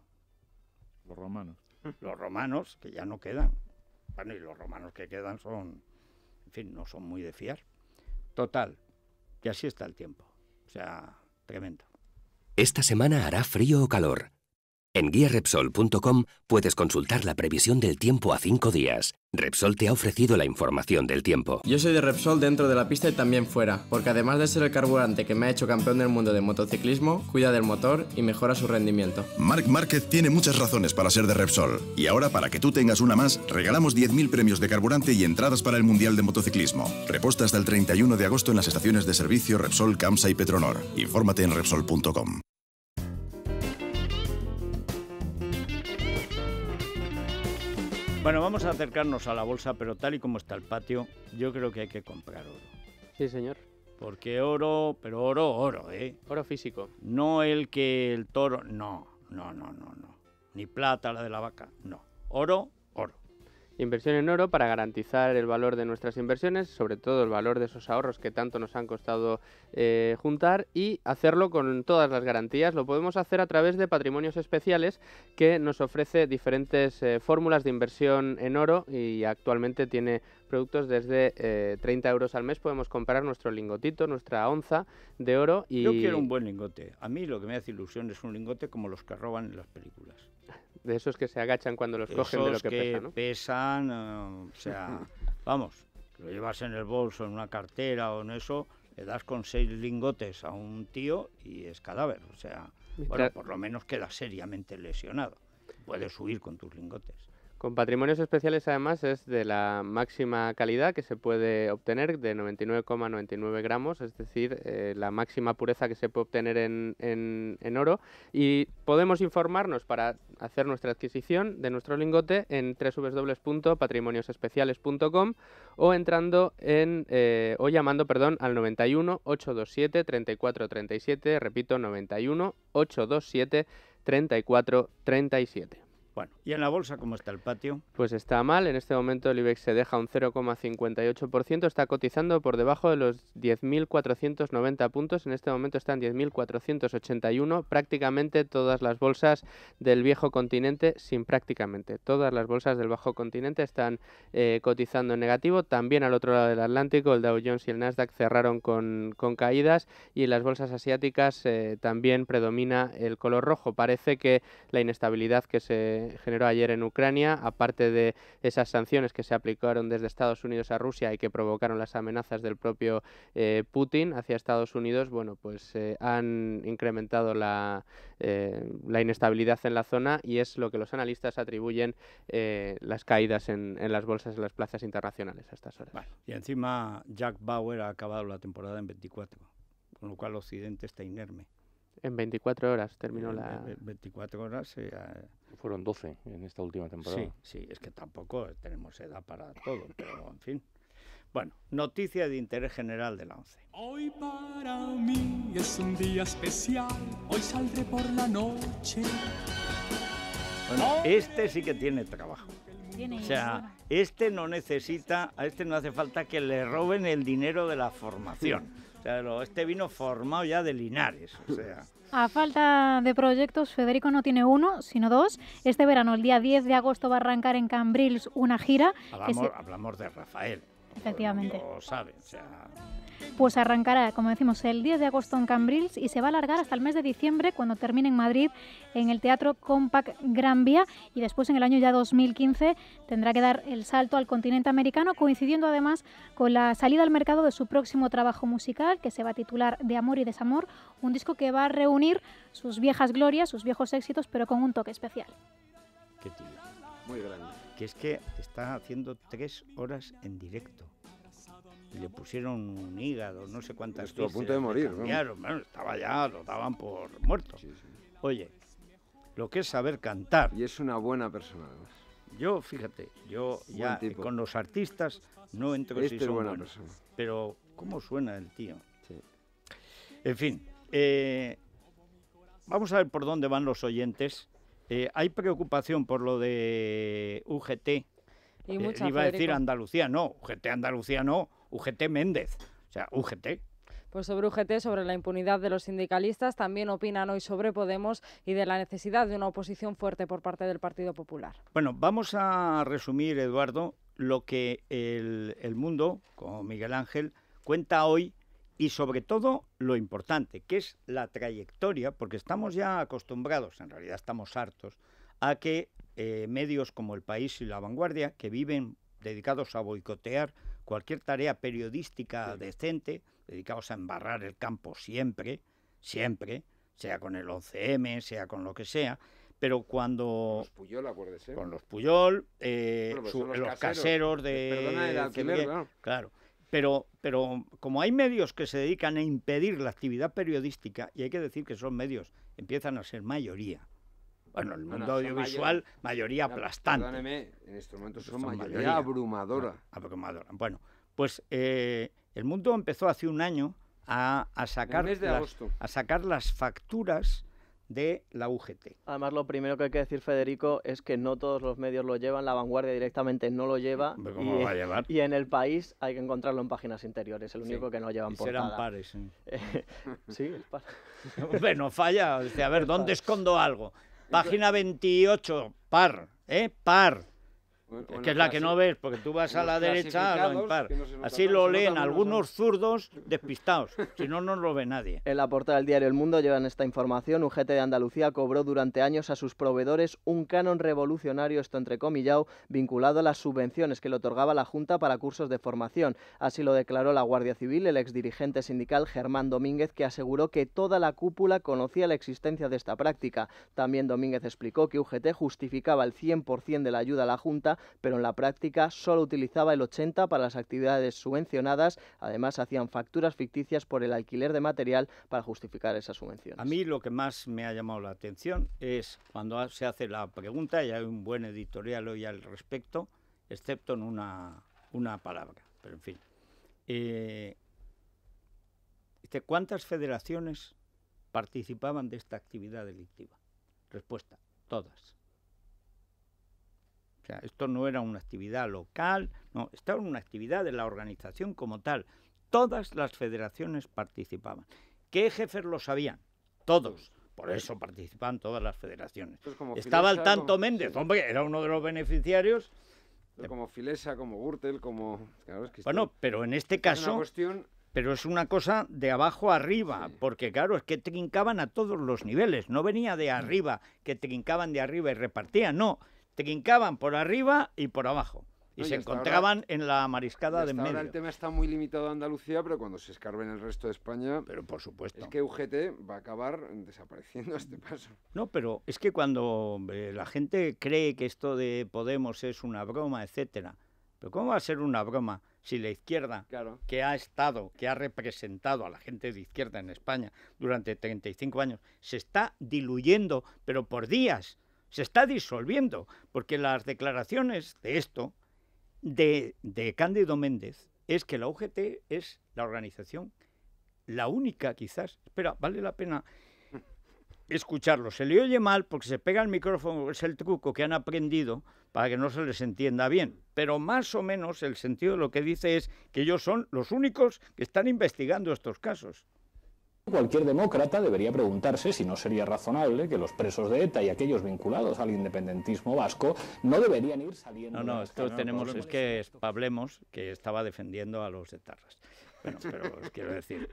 Los romanos. Los romanos, que ya no quedan. Bueno, y los romanos que quedan son, en fin, no son muy de fiar. Total, y así está el tiempo. O sea, tremendo. Esta semana hará frío o calor. En guiarepsol.com puedes consultar la previsión del tiempo a 5 días. Repsol te ha ofrecido la información del tiempo. Yo soy de Repsol dentro de la pista y también fuera, porque además de ser el carburante que me ha hecho campeón del mundo de motociclismo, cuida del motor y mejora su rendimiento. Marc Márquez tiene muchas razones para ser de Repsol. Y ahora, para que tú tengas una más, regalamos 10.000 premios de carburante y entradas para el Mundial de Motociclismo. Reposta hasta el 31 de agosto en las estaciones de servicio Repsol, Camsa y Petronor. Infórmate en Repsol.com. Bueno, vamos a acercarnos a la bolsa, pero tal y como está el patio, yo creo que hay que comprar oro. Sí, señor. Porque oro, pero oro, ¿eh? Oro físico. No el que el toro, no. Ni plata, la de la vaca, no. Oro. Inversión en oro para garantizar el valor de nuestras inversiones, sobre todo el valor de esos ahorros que tanto nos han costado juntar, y hacerlo con todas las garantías. Lo podemos hacer a través de Patrimonios Especiales, que nos ofrece diferentes fórmulas de inversión en oro, y actualmente tiene productos desde 30 euros al mes. Podemos comprar nuestro lingotito, nuestra onza de oro. Y... Yo quiero un buen lingote. A mí lo que me hace ilusión es un lingote como los que roban en las películas. De esos que se agachan cuando los cogen de lo que pesan, ¿no? Pesan, o sea, vamos, lo llevas en el bolso, en una cartera o en eso, le das con 6 lingotes a un tío y es cadáver. O sea, bueno, por lo menos queda seriamente lesionado. Puedes huir con tus lingotes. Con Patrimonios Especiales, además, es de la máxima calidad que se puede obtener, de 99,99 gramos, es decir, la máxima pureza que se puede obtener en oro. Y podemos informarnos para hacer nuestra adquisición de nuestro lingote en www.patrimoniosespeciales.com o entrando o llamando al 91 827 3437, repito, 91 827 3437. Bueno, ¿y en la bolsa cómo está el patio? Pues está mal. En este momento el IBEX se deja un 0,58%. Está cotizando por debajo de los 10.490 puntos. En este momento está en 10.481. Prácticamente todas las bolsas del viejo continente, todas las bolsas del bajo continente están cotizando en negativo. También al otro lado del Atlántico, el Dow Jones y el Nasdaq cerraron con caídas, y en las bolsas asiáticas también predomina el color rojo. Parece que la inestabilidad que se generó ayer en Ucrania, aparte de esas sanciones que se aplicaron desde Estados Unidos a Rusia y que provocaron las amenazas del propio Putin hacia Estados Unidos, bueno, pues han incrementado la inestabilidad en la zona, y es lo que los analistas atribuyen las caídas en las bolsas, en las plazas internacionales a estas horas. Vale. Y encima Jack Bauer ha acabado la temporada en 24, con lo cual Occidente está inerme. En 24 horas terminó 24 horas. Fueron 12 en esta última temporada. Sí, es que tampoco tenemos edad para todo, pero en fin. Bueno, noticia de interés general de la ONCE. Hoy para mí es un día especial, hoy saldré por la noche. Bueno, este sí que tiene trabajo. O sea, este no necesita, a este no hace falta que le roben el dinero de la formación. O sea, este vino formado ya de Linares, o sea... A falta de proyectos, Federico no tiene uno, sino dos. Este verano, el día 10 de agosto, va a arrancar en Cambrils una gira. Hablamos de Rafael. Efectivamente. Lo sabe, o sea... Pues arrancará, como decimos, el 10 de agosto en Cambrils y se va a alargar hasta el mes de diciembre, cuando termine en Madrid, en el Teatro Compact Gran Vía, y después en el año ya 2015 tendrá que dar el salto al continente americano, coincidiendo además con la salida al mercado de su próximo trabajo musical, que se va a titular De Amor y Desamor, un disco que va a reunir sus viejas glorias, sus viejos éxitos, pero con un toque especial. Qué tío. Muy grande. Que es que está haciendo 3 horas en directo. Y le pusieron un hígado, no sé cuántas veces. Estuvo a punto de morir, ¿no? Bueno, estaba ya, lo daban por muerto. Sí. Oye, lo que es saber cantar. Y es una buena persona, además. Yo, fíjate, ya con los artistas no entro si son buenos. Persona. Pero, ¿cómo suena el tío? Sí. En fin, vamos a ver por dónde van los oyentes. Hay preocupación por lo de UGT. Y mucha, iba a decir Federico. Andalucía, no, UGT Andalucía no, UGT Méndez, o sea, UGT. Pues sobre UGT, sobre la impunidad de los sindicalistas, también opinan hoy sobre Podemos y de la necesidad de una oposición fuerte por parte del Partido Popular. Bueno, vamos a resumir, Eduardo, lo que el Mundo, como Miguel Ángel, cuenta hoy y sobre todo lo importante, que es la trayectoria, porque estamos ya acostumbrados, en realidad estamos hartos, a que medios como El País y La Vanguardia, que viven dedicados a boicotear cualquier tarea periodística decente, dedicados a embarrar el campo siempre, sea con el 11M, sea con lo que sea, pero cuando... Los Puyol, acuérdese. Con los Puyol, los caseros de... Perdona el alquiler, claro. Pero como hay medios que se dedican a impedir la actividad periodística, y hay que decir que esos medios empiezan a ser mayoría, bueno, el mundo audiovisual, mayoría aplastante. Perdóneme, en estos momentos son mayoría abrumadora. Abrumadora. Bueno, pues el Mundo empezó hace un año a sacar las facturas de la UGT. Además, lo primero que hay que decir, Federico, es que no todos los medios lo llevan, La Vanguardia directamente no lo lleva. ¿Cómo lo va a llevar? Y en El País hay que encontrarlo en páginas interiores, el único que no llevan portada. Serán pares. Sí, es par. Bueno, falla. Dice, a ver, ¿dónde escondo algo? Página 28, par, par. Bueno, que es la que no ves, porque tú vas a la derecha a lo impar. Así lo leen algunos zurdos despistados, si no, no lo ve nadie. En la portada del diario El Mundo llevan esta información. UGT de Andalucía cobró durante años a sus proveedores un canon revolucionario, esto entrecomillado, vinculado a las subvenciones que le otorgaba la Junta para cursos de formación. Así lo declaró la Guardia Civil, el exdirigente sindical Germán Domínguez, que aseguró que toda la cúpula conocía la existencia de esta práctica. También Domínguez explicó que UGT justificaba el 100% de la ayuda a la Junta, pero en la práctica solo utilizaba el 80% para las actividades subvencionadas. Además, hacían facturas ficticias por el alquiler de material para justificar esas subvenciones. A mí lo que más me ha llamado la atención es cuando se hace la pregunta, y hay un buen editorial hoy al respecto, excepto en una palabra, pero en fin. Dice, ¿cuántas federaciones participaban de esta actividad delictiva? Respuesta, todas. O sea, esto no era una actividad local, no, esto era una actividad de la organización como tal. Todas las federaciones participaban. ¿Qué jefes lo sabían? Todos. Por eso participaban todas las federaciones. Estaba al tanto Méndez, hombre, era uno de los beneficiarios. Pero como Filesa, como Gürtel, como... Claro, es que bueno, pero en este caso... Es una cuestión... Pero es una cosa de abajo arriba, sí. Porque claro, es que trincaban a todos los niveles. No venía de arriba, que trincaban de arriba y repartían, no. Trincaban por arriba y por abajo. Y se encontraban en la mariscada de en medio. Ahora el tema está muy limitado a Andalucía, pero cuando se escarbe en el resto de España... Pero por supuesto. Es que UGT va a acabar desapareciendo a este paso. No, pero es que cuando la gente cree que esto de Podemos es una broma, etcétera... Pero ¿cómo va a ser una broma si la izquierda, claro, que ha representado a la gente de izquierda en España durante 35 años, se está diluyendo, pero por días, se está disolviendo? Porque las declaraciones de esto, de Cándido Méndez, es que la UGT es la organización, la única quizás, espera, vale la pena escucharlo. Se le oye mal porque se pega el micrófono, es el truco que han aprendido para que no se les entienda bien. Pero más o menos el sentido de lo que dice es que ellos son los únicos que están investigando estos casos. Cualquier demócrata debería preguntarse si no sería razonable que los presos de ETA y aquellos vinculados al independentismo vasco no deberían ir saliendo... No, esto tenemos, es que Pablemos, que estaba defendiendo a los etarras. Bueno, pero os quiero decir...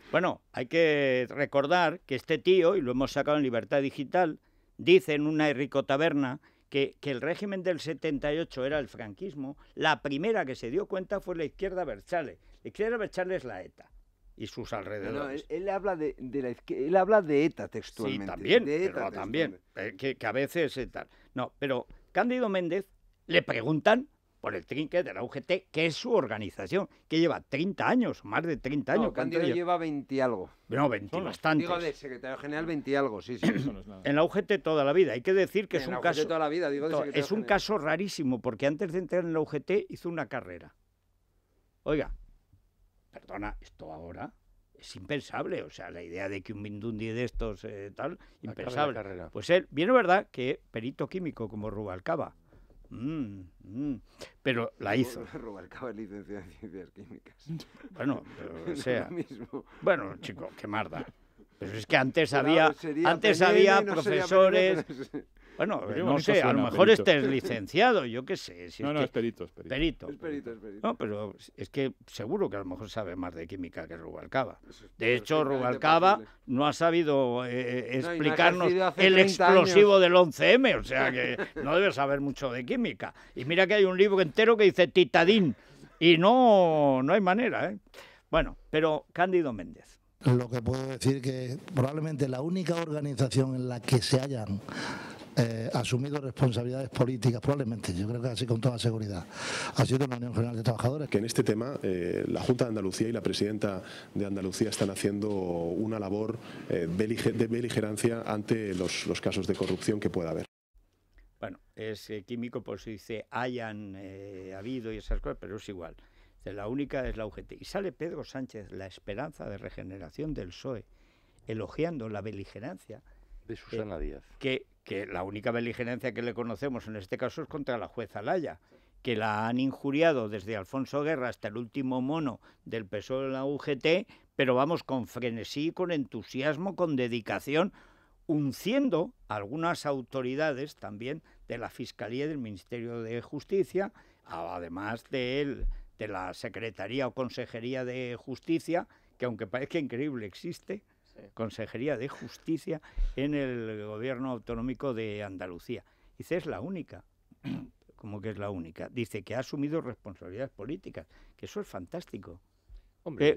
Bueno, hay que recordar que este tío, y lo hemos sacado en Libertad Digital, dice en una Enrico Taberna que el régimen del 78 era el franquismo. La primera que se dio cuenta fue la izquierda Berchale. La izquierda Berchale es la ETA y sus alrededores. No, él habla él habla de ETA textualmente. Sí, también, de ETA pero también, que a veces tal. No, pero Cándido Méndez le preguntan por el trinque de la UGT, que es su organización, que lleva 30 años, más de 30 años. No, Cándido lleva 20 y algo. No, 20 bastantes. Digo, de secretario general 20 y algo, sí. Eso no es nada. En la UGT toda la vida. Hay que decir que es un caso... toda la vida, digo, de es un caso rarísimo, porque antes de entrar en la UGT hizo una carrera. Oiga, perdona, esto ahora es impensable. O sea, la idea de que un Mindundi de estos, impensable. Pues él, bien es verdad que perito químico como Rubalcaba, Pero la hizo. Rubalcaba es licenciado en Ciencias Químicas. Bueno, pero, o sea, lo mismo. Bueno, chico, qué marda. Pero es que antes Pero había no profesores... Bueno, no sé, a lo mejor perito. este es licenciado, yo qué sé. Si no, es perito. Es perito. No, pero es que seguro que a lo mejor sabe más de química que Rubalcaba. De hecho, Rubalcaba no ha sabido explicarnos el explosivo del 11M, o sea que no debe saber mucho de química. Y mira que hay un libro entero que dice titadín, y no hay manera, ¿eh? Bueno, pero Cándido Méndez. Lo que puedo decir que probablemente la única organización en la que se hayan asumido responsabilidades políticas, probablemente, yo creo que así con toda seguridad, ha sido la Unión General de Trabajadores. Que en este tema la Junta de Andalucía y la Presidenta de Andalucía están habiendo una labor de beligerancia ante los casos de corrupción que pueda haber. Bueno, es químico, por eso dice hayan habido y esas cosas, pero es igual. La única es la UGT. Y sale Pedro Sánchez, la esperanza de regeneración del PSOE, elogiando la beligerancia de Susana Díaz. Que la única beligerancia que le conocemos en este caso es contra la jueza Laya, que la han injuriado desde Alfonso Guerra hasta el último mono del PSOE en la UGT, pero vamos, con frenesí, con entusiasmo, con dedicación, unciendo a algunas autoridades también de la Fiscalía y del Ministerio de Justicia, además de la Secretaría o Consejería de Justicia, que aunque parezca increíble existe, Consejería de Justicia en el Gobierno Autonómico de Andalucía. Dice, es la única. ¿Cómo que es la única? Dice que ha asumido responsabilidades políticas, que eso es fantástico.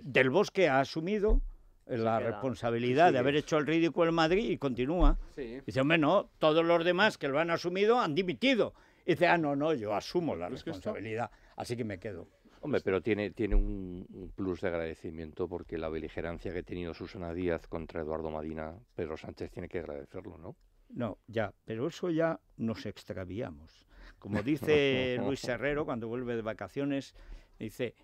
Del Bosque ha asumido la responsabilidad de haber hecho el ridículo en Madrid y continúa. Dice, hombre, no, todos los demás que lo han asumido han dimitido. Dice, no, yo asumo la responsabilidad, así que me quedo. Hombre, pero tiene un plus de agradecimiento porque la beligerancia que ha tenido Susana Díaz contra Eduardo Madina, Pedro Sánchez tiene que agradecerlo, ¿no? No, ya, pero eso ya nos extraviamos. Como dice Luis Herrero cuando vuelve de vacaciones, dice,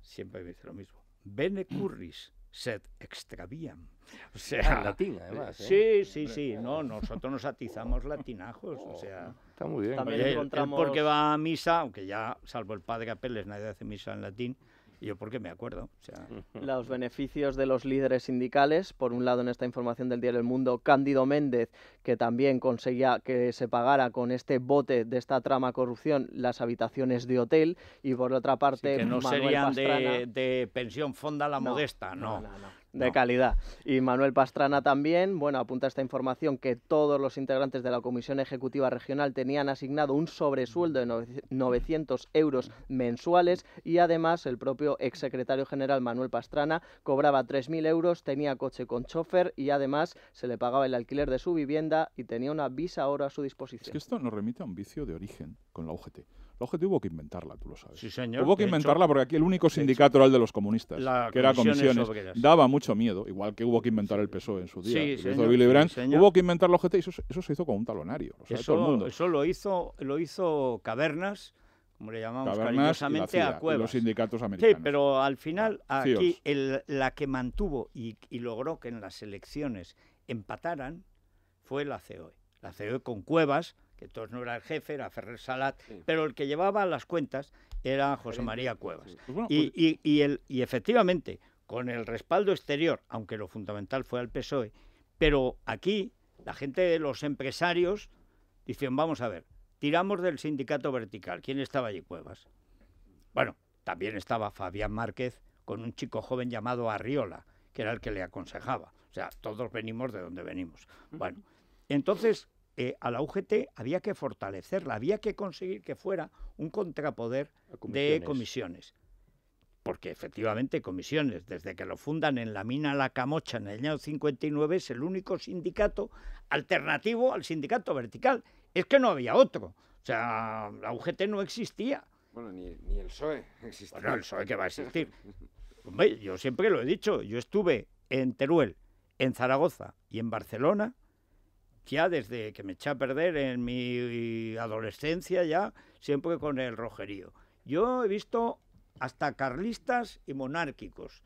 siempre me dice lo mismo, bene curris, sed extraviam. O sea, en latín, además. Sí, no, nosotros nos atizamos latinajos, o sea... Está muy bien. También encontramos... Él porque va a misa, aunque ya, salvo el padre Apeles, nadie hace misa en latín, y yo porque me acuerdo. O sea... Los beneficios de los líderes sindicales, por un lado en esta información del diario El Mundo, Cándido Méndez, que también conseguía que se pagara con este bote de esta trama corrupción las habitaciones de hotel, y por otra parte... Sí, que no Manuel serían Pastrana... de pensión fonda la modesta, no. De calidad. Y Manuel Pastrana también, bueno, apunta esta información que todos los integrantes de la Comisión Ejecutiva Regional tenían asignado un sobresueldo de 900 euros mensuales, y además el propio exsecretario general Manuel Pastrana cobraba 3.000 euros, tenía coche con chofer y además se le pagaba el alquiler de su vivienda y tenía una visa oro a su disposición. Es que esto nos remite a un vicio de origen con la UGT. La UGT hubo que inventarla, tú lo sabes. Sí, señor. Hubo que inventarla porque aquí el único sindicato era el de los comunistas, que era Comisiones. Daba mucho miedo, igual que hubo que inventar el PSOE en su día. Sí, lo hizo Willy Brandt. Hubo que inventar la UGT y eso se hizo con un talonario. Lo sabe todo el mundo. Eso lo hizo Cavernas, como le llamamos Cavernas cariñosamente, a Cuevas. Y los sindicatos americanos. Sí, pero al final aquí la que mantuvo y logró que en las elecciones empataran fue la COE. La COE con Cuevas, que entonces no era el jefe, era Ferrer Salat, pero el que llevaba las cuentas era José María Cuevas. Y efectivamente, con el respaldo exterior, aunque lo fundamental fue al PSOE, pero aquí la gente de los empresarios dicen, vamos a ver, tiramos del sindicato vertical. ¿Quién estaba allí? Cuevas. Bueno, también estaba Fabián Márquez con un chico joven llamado Arriola, que era el que le aconsejaba. O sea, todos venimos de donde venimos. Bueno, entonces... a la UGT había que fortalecerla, había que conseguir que fuera un contrapoder de comisiones. Porque efectivamente Comisiones, desde que lo fundan en la mina La Camocha en el año 59, es el único sindicato alternativo al sindicato vertical. Es que no había otro. O sea, la UGT no existía. Bueno, ni el PSOE existía. Bueno, el PSOE que va a existir. Hombre, yo siempre lo he dicho, yo estuve en Teruel, en Zaragoza y en Barcelona, ya desde que me eché a perder en mi adolescencia, ya siempre con el rojerío. Yo he visto hasta carlistas y monárquicos.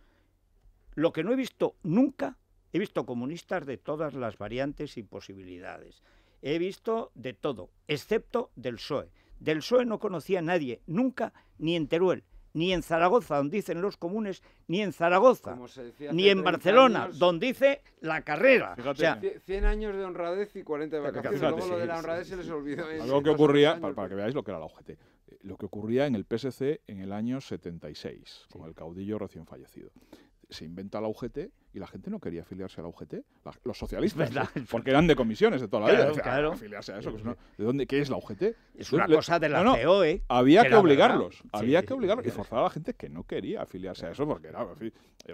Lo que no he visto nunca, he visto comunistas de todas las variantes y posibilidades. He visto de todo, excepto del PSOE. Del PSOE no conocía a nadie, nunca, ni en Teruel, ni en Zaragoza, donde dicen los comunes, ni en Zaragoza, ni en Barcelona, años, donde dice la carrera. Fíjate, o sea, 100 años de honradez y 40 de vacaciones. Fíjate, luego lo de la honradez se les olvidó. Algo que ocurría, para que veáis lo que era la UGT, lo que ocurría en el PSC en el año 76, con el caudillo recién fallecido. Se inventa la UGT y la gente no quería afiliarse a la UGT, los socialistas, porque eran de comisiones de toda la vida. Decían, claro. Afiliarse a eso, pues no, ¿de dónde? ¿Qué es la UGT? Es una cosa de la COE. Había que obligarlos, y forzar a la gente que no quería afiliarse a eso, porque era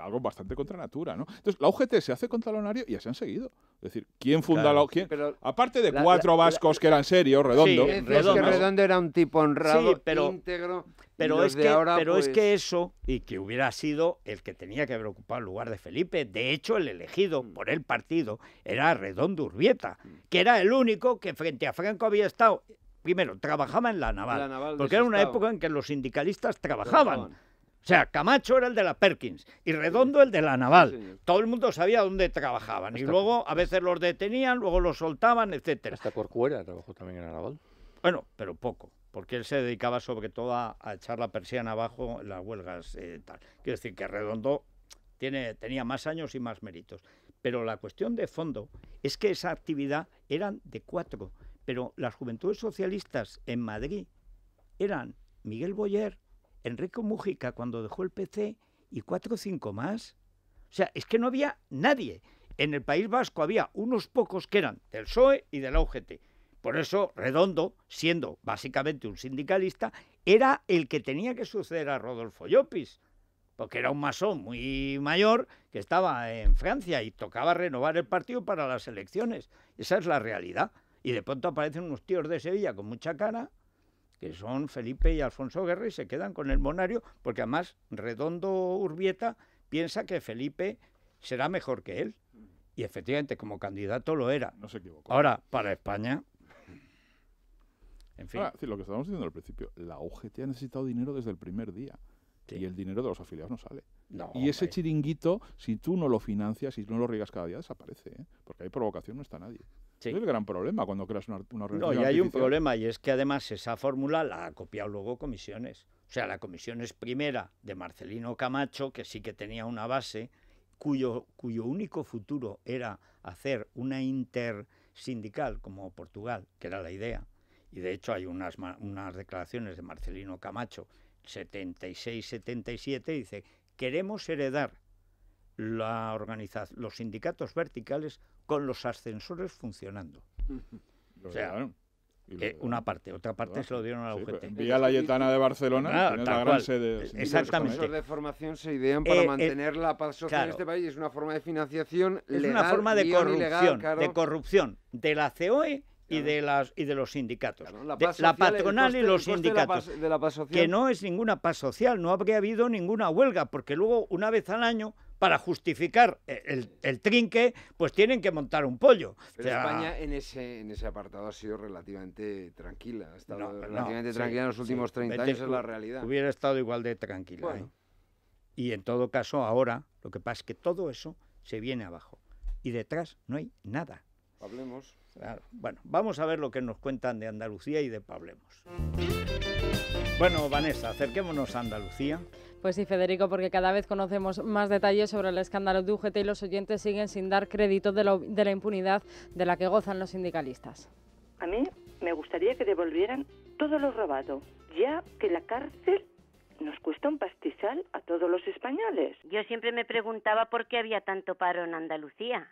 algo bastante contra natura, ¿no? Entonces, la UGT se hace contalonario y ya se han seguido. Es decir, ¿quién funda la UGT? Aparte de cuatro vascos que eran serios, Redondo. Sí, Redondo era un tipo honrado, íntegro. Pero es que eso, y que hubiera sido el que tenía que haber ocupado el lugar de Felipe, de hecho el elegido por el partido era Redondo Urbieta, que era el único que frente a Franco había estado, primero, trabajaba en la naval porque era una época en que los sindicalistas trabajaban. O sea, Camacho era el de la Perkins y Redondo el de la naval. Sí, todo el mundo sabía dónde trabajaban. Y luego a veces los detenían, luego los soltaban, etcétera. Hasta Corcuera trabajó también en la naval. Bueno, pero poco, porque él se dedicaba sobre todo a echar la persiana abajo en las huelgas tal. Quiero decir que Redondo tenía más años y más méritos. Pero la cuestión de fondo es que esa actividad eran de 4, pero las juventudes socialistas en Madrid eran Miguel Boyer, Enrique Mújica cuando dejó el PC y 4 o 5 más. O sea, es que no había nadie. En el País Vasco había unos pocos que eran del PSOE y de la UGT. Por eso Redondo, siendo básicamente un sindicalista, era el que tenía que suceder a Rodolfo Llopis, porque era un masón muy mayor que estaba en Francia y tocaba renovar el partido para las elecciones. Esa es la realidad. Y de pronto aparecen unos tíos de Sevilla con mucha cara, que son Felipe y Alfonso Guerra, y se quedan con el monario, porque además Redondo Urbieta piensa que Felipe será mejor que él. Y efectivamente, como candidato lo era. No se equivocó. Ahora, para España... En fin. Ahora, lo que estábamos diciendo al principio, la UGT ha necesitado dinero desde el primer día. Sí. Y el dinero de los afiliados no sale. No, y ese chiringuito, si tú no lo financias, si tú no lo riegas cada día, desaparece, ¿eh? Porque hay provocación, no está nadie. Sí. Es el gran problema cuando creas una organización. No, y hay un problema, y es que además esa fórmula la ha copiado luego Comisiones. O sea, la Comisiones primera de Marcelino Camacho, que sí que tenía una base, cuyo único futuro era hacer una intersindical como Portugal, que era la idea. Y de hecho hay unas declaraciones de Marcelino Camacho, 76-77, dice, queremos heredar los sindicatos verticales con los ascensores funcionando. O sea, una parte, otra parte se lo dieron a la UGT. Vía Layetana de Barcelona, la gran sede. Exactamente. Los de formación se idean para mantener la paz social en este país. Es una forma de financiación legal, es una forma de corrupción, ilegal, claro. de corrupción de la COE y de los sindicatos, claro, la patronal y los sindicatos, de la paz social. Que no es ninguna paz social, no habría habido ninguna huelga, porque luego una vez al año, para justificar el trinque, pues tienen que montar un pollo. Pero España en ese apartado ha sido relativamente tranquila, ha estado relativamente tranquila en los últimos 30 años, es la realidad. Hubiera estado igual de tranquila. Bueno. Y en todo caso ahora, lo que pasa es que todo eso se viene abajo, y detrás no hay nada. Hablemos. Claro. Bueno, vamos a ver lo que nos cuentan de Andalucía y de Pablemos. Bueno, Vanessa, acerquémonos a Andalucía. Pues sí, Federico, porque cada vez conocemos más detalles sobre el escándalo de UGT y los oyentes siguen sin dar crédito de la impunidad de la que gozan los sindicalistas. A mí me gustaría que devolvieran todo lo robado, ya que la cárcel nos cuesta un pastizal a todos los españoles. Yo siempre me preguntaba por qué había tanto paro en Andalucía.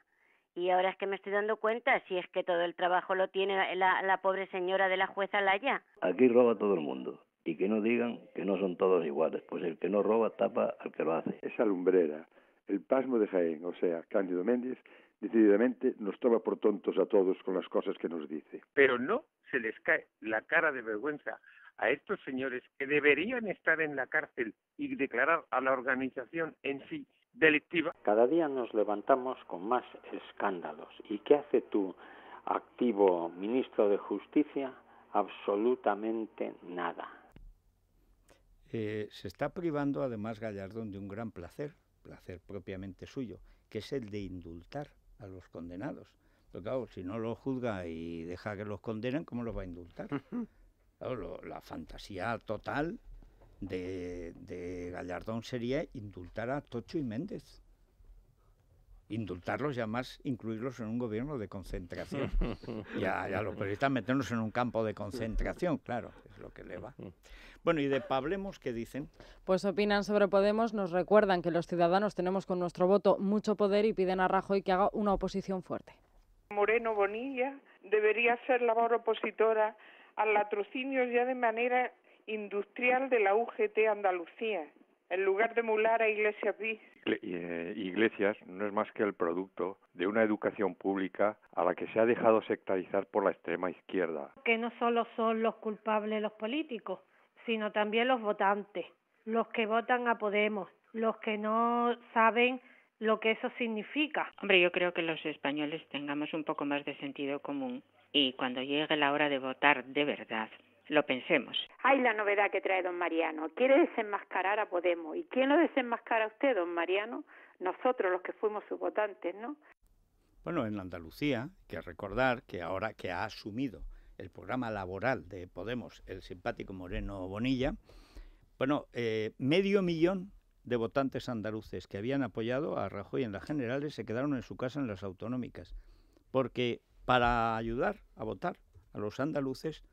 Y ahora es que me estoy dando cuenta, si es que todo el trabajo lo tiene la pobre señora de la jueza Laya. Aquí roba todo el mundo. Y que no digan que no son todos iguales, pues el que no roba tapa al que lo hace. Esa lumbrera, el pasmo de Jaén, o sea, Cándido Méndez, decididamente nos toma por tontos a todos con las cosas que nos dice. Pero no se les cae la cara de vergüenza a estos señores que deberían estar en la cárcel y declarar a la organización en sí delictiva. Cada día nos levantamos con más escándalos. ¿Y qué hace tu activo ministro de Justicia? Absolutamente nada. Se está privando además Gallardón de un gran placer propiamente suyo, que es el de indultar a los condenados. Pero claro, si no los juzga y deja que los condenen, ¿cómo los va a indultar? Claro, la fantasía total de Gallardón sería indultar a Tocho y Méndez. Indultarlos y además incluirlos en un gobierno de concentración. y a los periodistas meternos en un campo de concentración, claro, es lo que le va. Bueno, ¿y de Pablemos qué dicen? Pues opinan sobre Podemos, nos recuerdan que los ciudadanos tenemos con nuestro voto mucho poder y piden a Rajoy que haga una oposición fuerte. Moreno Bonilla debería ser la voz opositora al latrocinio ya de manera industrial de la UGT Andalucía, en lugar de emular a Iglesias Bis. Iglesias no es más que el producto de una educación pública a la que se ha dejado sectarizar por la extrema izquierda. Que no solo son los culpables los políticos, sino también los votantes, los que votan a Podemos, los que no saben lo que eso significa. Hombre, yo creo que los españoles tengamos un poco más de sentido común y cuando llegue la hora de votar de verdad, lo pensemos. Hay la novedad que trae don Mariano. Quiere desenmascarar a Podemos. ¿Y quién lo desenmascara a usted, don Mariano? Nosotros, los que fuimos sus votantes, ¿no? Bueno, en Andalucía, hay que recordar que ahora que ha asumido el programa laboral de Podemos, el simpático Moreno Bonilla, bueno, 500.000 de votantes andaluces que habían apoyado a Rajoy en las generales se quedaron en su casa en las autonómicas, porque para ayudar a votar a los andaluces,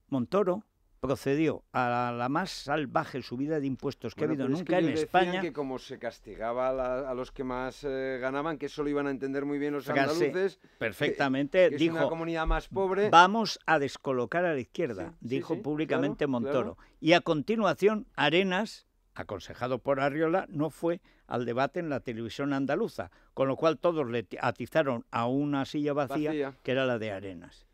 Montoro procedió a la más salvaje subida de impuestos que ha habido nunca en España. Que como se castigaba a los que más ganaban, que eso lo iban a entender muy bien los andaluces. Perfectamente, que dijo, es una comunidad más pobre. Vamos a descolocar a la izquierda, dijo públicamente Montoro. Claro. Y a continuación, Arenas, aconsejado por Arriola, no fue al debate en la televisión andaluza, con lo cual todos le atizaron a una silla vacía. Que era la de Arenas.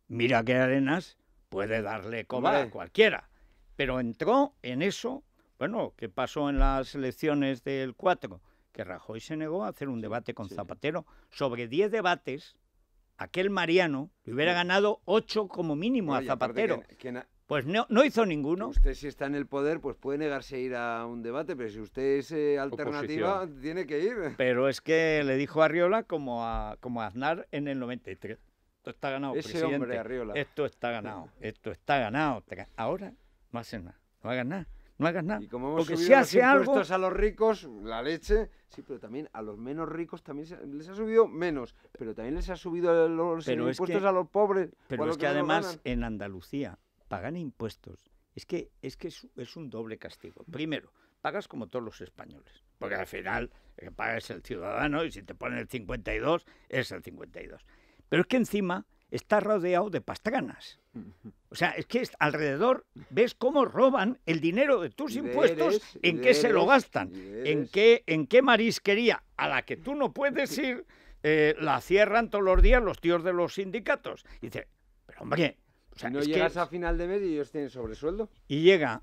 Mira que Arenas puede darle coba a cualquiera, pero entró en eso, bueno, que pasó en las elecciones del 4, que Rajoy se negó a hacer un debate con Zapatero. Sobre 10 debates, aquel Mariano le hubiera ganado 8 como mínimo a Zapatero. Pues no hizo ninguno. Usted si está en el poder, pues puede negarse a ir a un debate, pero si usted es alternativa, tiene que ir. Pero es que le dijo a Arriola como a Aznar en el 93. Esto está ganado, ese presidente. Hombre, Arriola. Esto está ganado, esto está ganado. Ahora no haces nada, no hagas nada, no hagas nada. Y como hemos porque subido si los impuestos a los ricos, la leche, sí, pero también a los menos ricos también les ha subido menos, pero también les ha subido los impuestos a los pobres. Pero es que además en Andalucía pagan impuestos. Es que es un doble castigo. Primero, pagas como todos los españoles, porque al final el que paga es el ciudadano y si te ponen el 52, es el 52. Pero es que encima está rodeado de pastranas. O sea, es que alrededor ves cómo roban el dinero de tus impuestos, en qué se lo gastan, en qué marisquería a la que tú no puedes ir, la cierran todos los días los tíos de los sindicatos. Y dice, pero hombre... O sea, no llegas a final de mes y ellos tienen sobresueldo. Y llega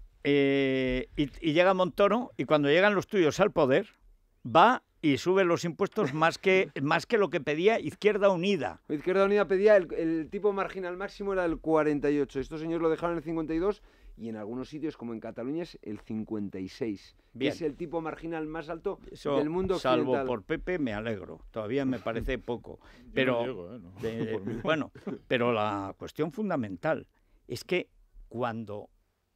Montoro y cuando llegan los tuyos al poder, va y sube los impuestos más que lo que pedía Izquierda Unida. Izquierda Unida pedía el tipo marginal máximo era del 48. Estos señores lo dejaron en el 52 y en algunos sitios, como en Cataluña, es el 56. Bien. Es el tipo marginal más alto del mundo occidental. Salvo por Pepe, me alegro. Todavía me parece poco. Pero, bueno, pero la cuestión fundamental es que cuando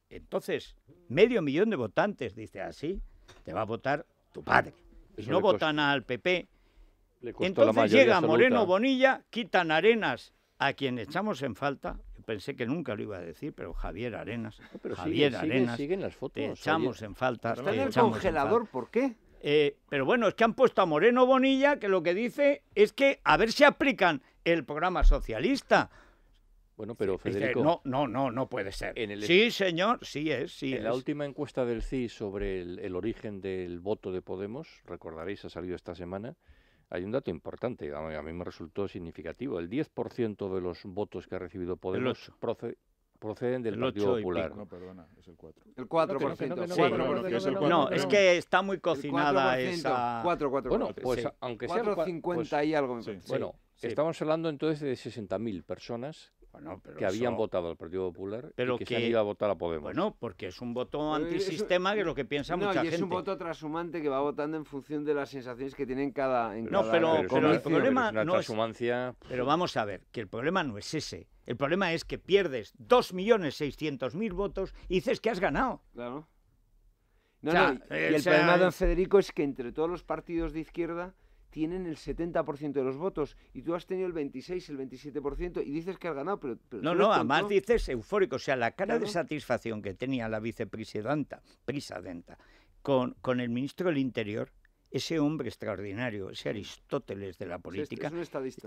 entonces 500.000 de votantes dice así, te va a votar tu padre. Y no votan al PP. Entonces llega Moreno Bonilla, quitan Arenas, a quien echamos en falta. Yo pensé que nunca lo iba a decir, pero Javier Arenas. No, pero Arenas, siguen las fotos. Te echamos en falta. Está en el congelador, ¿por qué? Pero bueno, es que han puesto a Moreno Bonilla, que lo que dice es que a ver si aplican el programa socialista. Bueno, pero Federico... No puede ser. Sí, señor, sí es. En la última encuesta del CIS sobre el origen del voto de Podemos, recordaréis, ha salido esta semana, hay un dato importante, a mí me resultó significativo. El 10% de los votos que ha recibido Podemos proceden del Partido Popular. No, perdona, es el 4. El 4%. No, es que está muy cocinada esa... 4. Bueno, pues aunque sea... 4,50 y algo. Bueno, estamos hablando entonces de 60.000 personas Bueno, pero que habían votado al Partido Popular pero y que se han ido a votar a Podemos. Bueno, porque es un voto antisistema, que es lo que piensa mucha gente. Es un voto transhumante que va votando en función de las sensaciones que tiene en cada pero el problema no es... Pero vamos a ver, que el problema no es ese. El problema es que pierdes 2.600.000 votos y dices que has ganado. Claro. Y el problema, don Federico, es que entre todos los partidos de izquierda tienen el 70% de los votos y tú has tenido el 26, el 27% y dices que has ganado, pero no, además dices eufórico, o sea, la cara de satisfacción que tenía la vicepresidenta con el ministro del Interior, ese hombre extraordinario, ese Aristóteles de la política, es un estadista.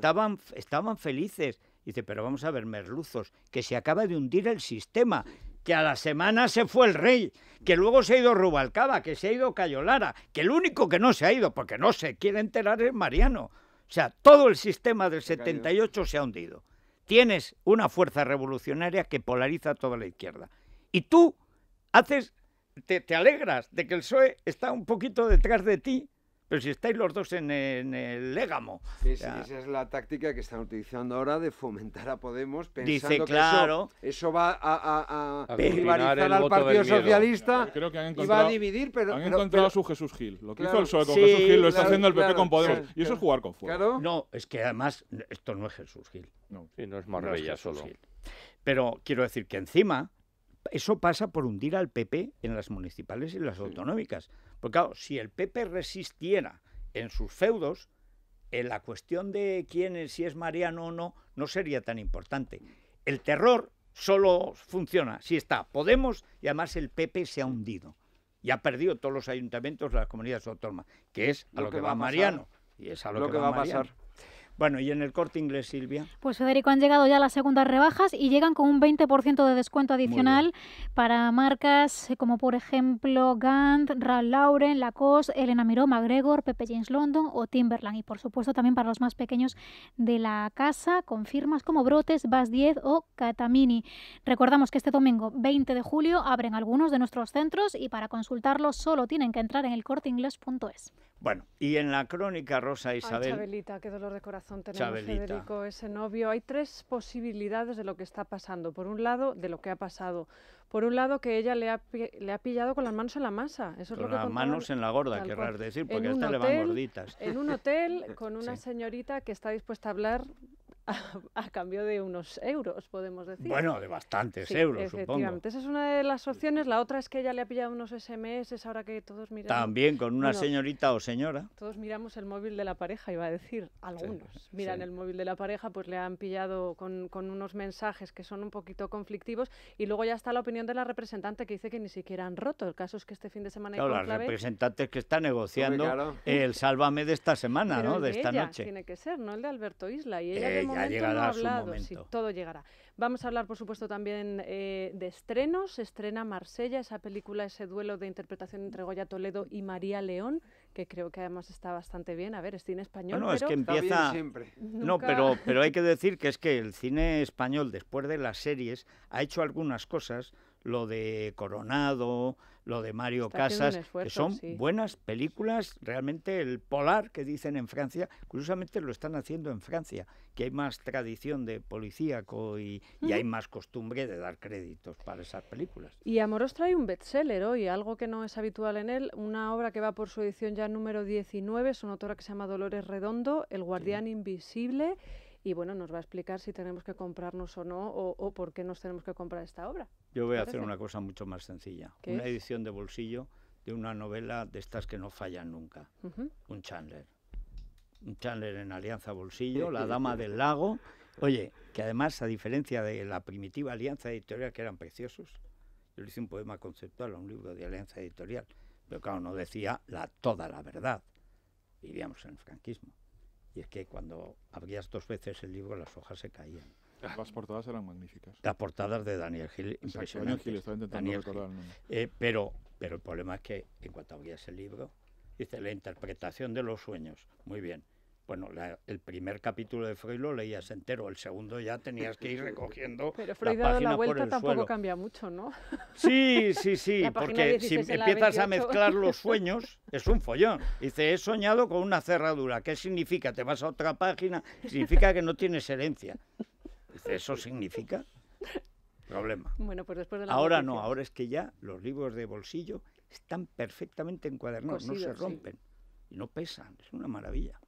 Estaban felices. Dice, pero vamos a ver, merluzos, que se acaba de hundir el sistema, que a la semana se fue el rey, que luego se ha ido Rubalcaba, que se ha ido Cayo Lara, que el único que no se ha ido, porque no se quiere enterar, es Mariano. O sea, todo el sistema del 78 se ha hundido. Tienes una fuerza revolucionaria que polariza toda la izquierda. Y tú te alegras de que el PSOE está un poquito detrás de ti, pero si estáis los dos en el légamo. Esa es la táctica que están utilizando ahora de fomentar a Podemos, pensando que eso va a rivalizar al Partido Socialista y va a dividir. Han encontrado a su Jesús Gil. Lo que hizo el PSOE con Jesús Gil lo está haciendo el PP con Podemos. Y eso es jugar con fuego. No, es que además esto no es Jesús Gil. No es Marbella solo. Pero quiero decir que encima eso pasa por hundir al PP en las municipales y las autonómicas. Porque claro, si el PP resistiera en sus feudos, en la cuestión de si es Mariano o no, no sería tan importante. El terror solo funciona si está Podemos y además el PP se ha hundido. Y ha perdido todos los ayuntamientos de las comunidades autónomas, que es a lo que va Mariano. Y es a lo que va a pasar. Bueno, ¿y en el Corte Inglés, Silvia? Pues, Federico, han llegado ya las segundas rebajas y llegan con un 20% de descuento adicional para marcas como, por ejemplo, Gant, Ralph Lauren, Lacoste, Elena Miró, McGregor, Pepe James London o Timberland. Y, por supuesto, también para los más pequeños de la casa, con firmas como Brotes, Bas 10 o Catamini. Recordamos que este domingo, 20 de julio, abren algunos de nuestros centros y para consultarlos solo tienen que entrar en elcorteinglés.es. Bueno, y en la crónica, Rosa Isabel... Ay, Chabelita, qué dolor de corazón tenemos, Federico, ese novio. Hay tres posibilidades de lo que está pasando. Por un lado, de lo que ha pasado. Por un lado, que ella le ha pillado con las manos en la masa. Eso es lo que las manos en la gorda, querrás decir, porque a esta le van gorditas. En un hotel con una señorita que está dispuesta a hablar a cambio de unos euros, podemos decir. Bueno, de bastantes euros, efectivamente. Supongo. Esa es una de las opciones. La otra es que ella le ha pillado unos SMS, ahora que todos miramos... También con una señorita o señora. Todos miramos el móvil de la pareja, iba a decir, algunos miran el móvil de la pareja, pues le han pillado con unos mensajes que son un poquito conflictivos, y luego ya está la opinión de la representante que dice que ni siquiera han roto. El caso es que este fin de semana... Claro, la representante que está negociando el sálvame de esta semana, pero ¿no? De esta noche. Tiene que ser, no el de Alberto Isla, y ella de momento no ha hablado. Sí, todo llegará. Vamos a hablar, por supuesto, también de estrenos. Estrena Marsella, esa película, ese duelo de interpretación entre Goya Toledo y María León, que creo que además está bastante bien. A ver, es cine español, bueno, pero... es que empieza... No, pero hay que decir que es que el cine español, después de las series, ha hecho algunas cosas, lo de Coronado, lo de Mario Casas, que son buenas películas. Realmente el Polar, que dicen en Francia, curiosamente lo están haciendo en Francia, que hay más tradición de policíaco y hay más costumbre de dar créditos para esas películas. Y Amorós trae un bestseller hoy, algo que no es habitual en él, una obra que va por su edición ya número 19, es una autora que se llama Dolores Redondo, El guardián invisible, y bueno, nos va a explicar si tenemos que comprarnos o no, o por qué nos tenemos que comprar esta obra. Yo voy a hacer una cosa mucho más sencilla, una edición de bolsillo de una novela de estas que no fallan nunca, un Chandler en Alianza Bolsillo, La dama del lago. Oye, que además, a diferencia de la primitiva Alianza Editorial, que eran preciosos, yo le hice un poema conceptual a un libro de Alianza Editorial, pero claro, no decía toda la verdad, vivíamos en el franquismo. Y es que cuando abrías dos veces el libro, las hojas se caían. Las portadas eran magníficas. Las portadas de Daniel Gil, impresionantes. Daniel Gil, estaba intentando recordar el nombre. Pero el problema es que en cuanto abrías el libro, dice la interpretación de los sueños. Muy bien. Bueno, el primer capítulo de Freud lo leías entero, el segundo ya tenías que ir recogiendo. Pero Freud dado la vuelta tampoco cambia mucho, ¿no? Sí, porque si empiezas a mezclar los sueños, es un follón. Dice, he soñado con una cerradura. ¿Qué significa? Te vas a otra página, significa que no tienes herencia. Dice, Eso significa problema. Bueno, pues después de la ahora no, ahora es que ya los libros de bolsillo están perfectamente encuadernados, cosidos, no se rompen y no pesan, es una maravilla.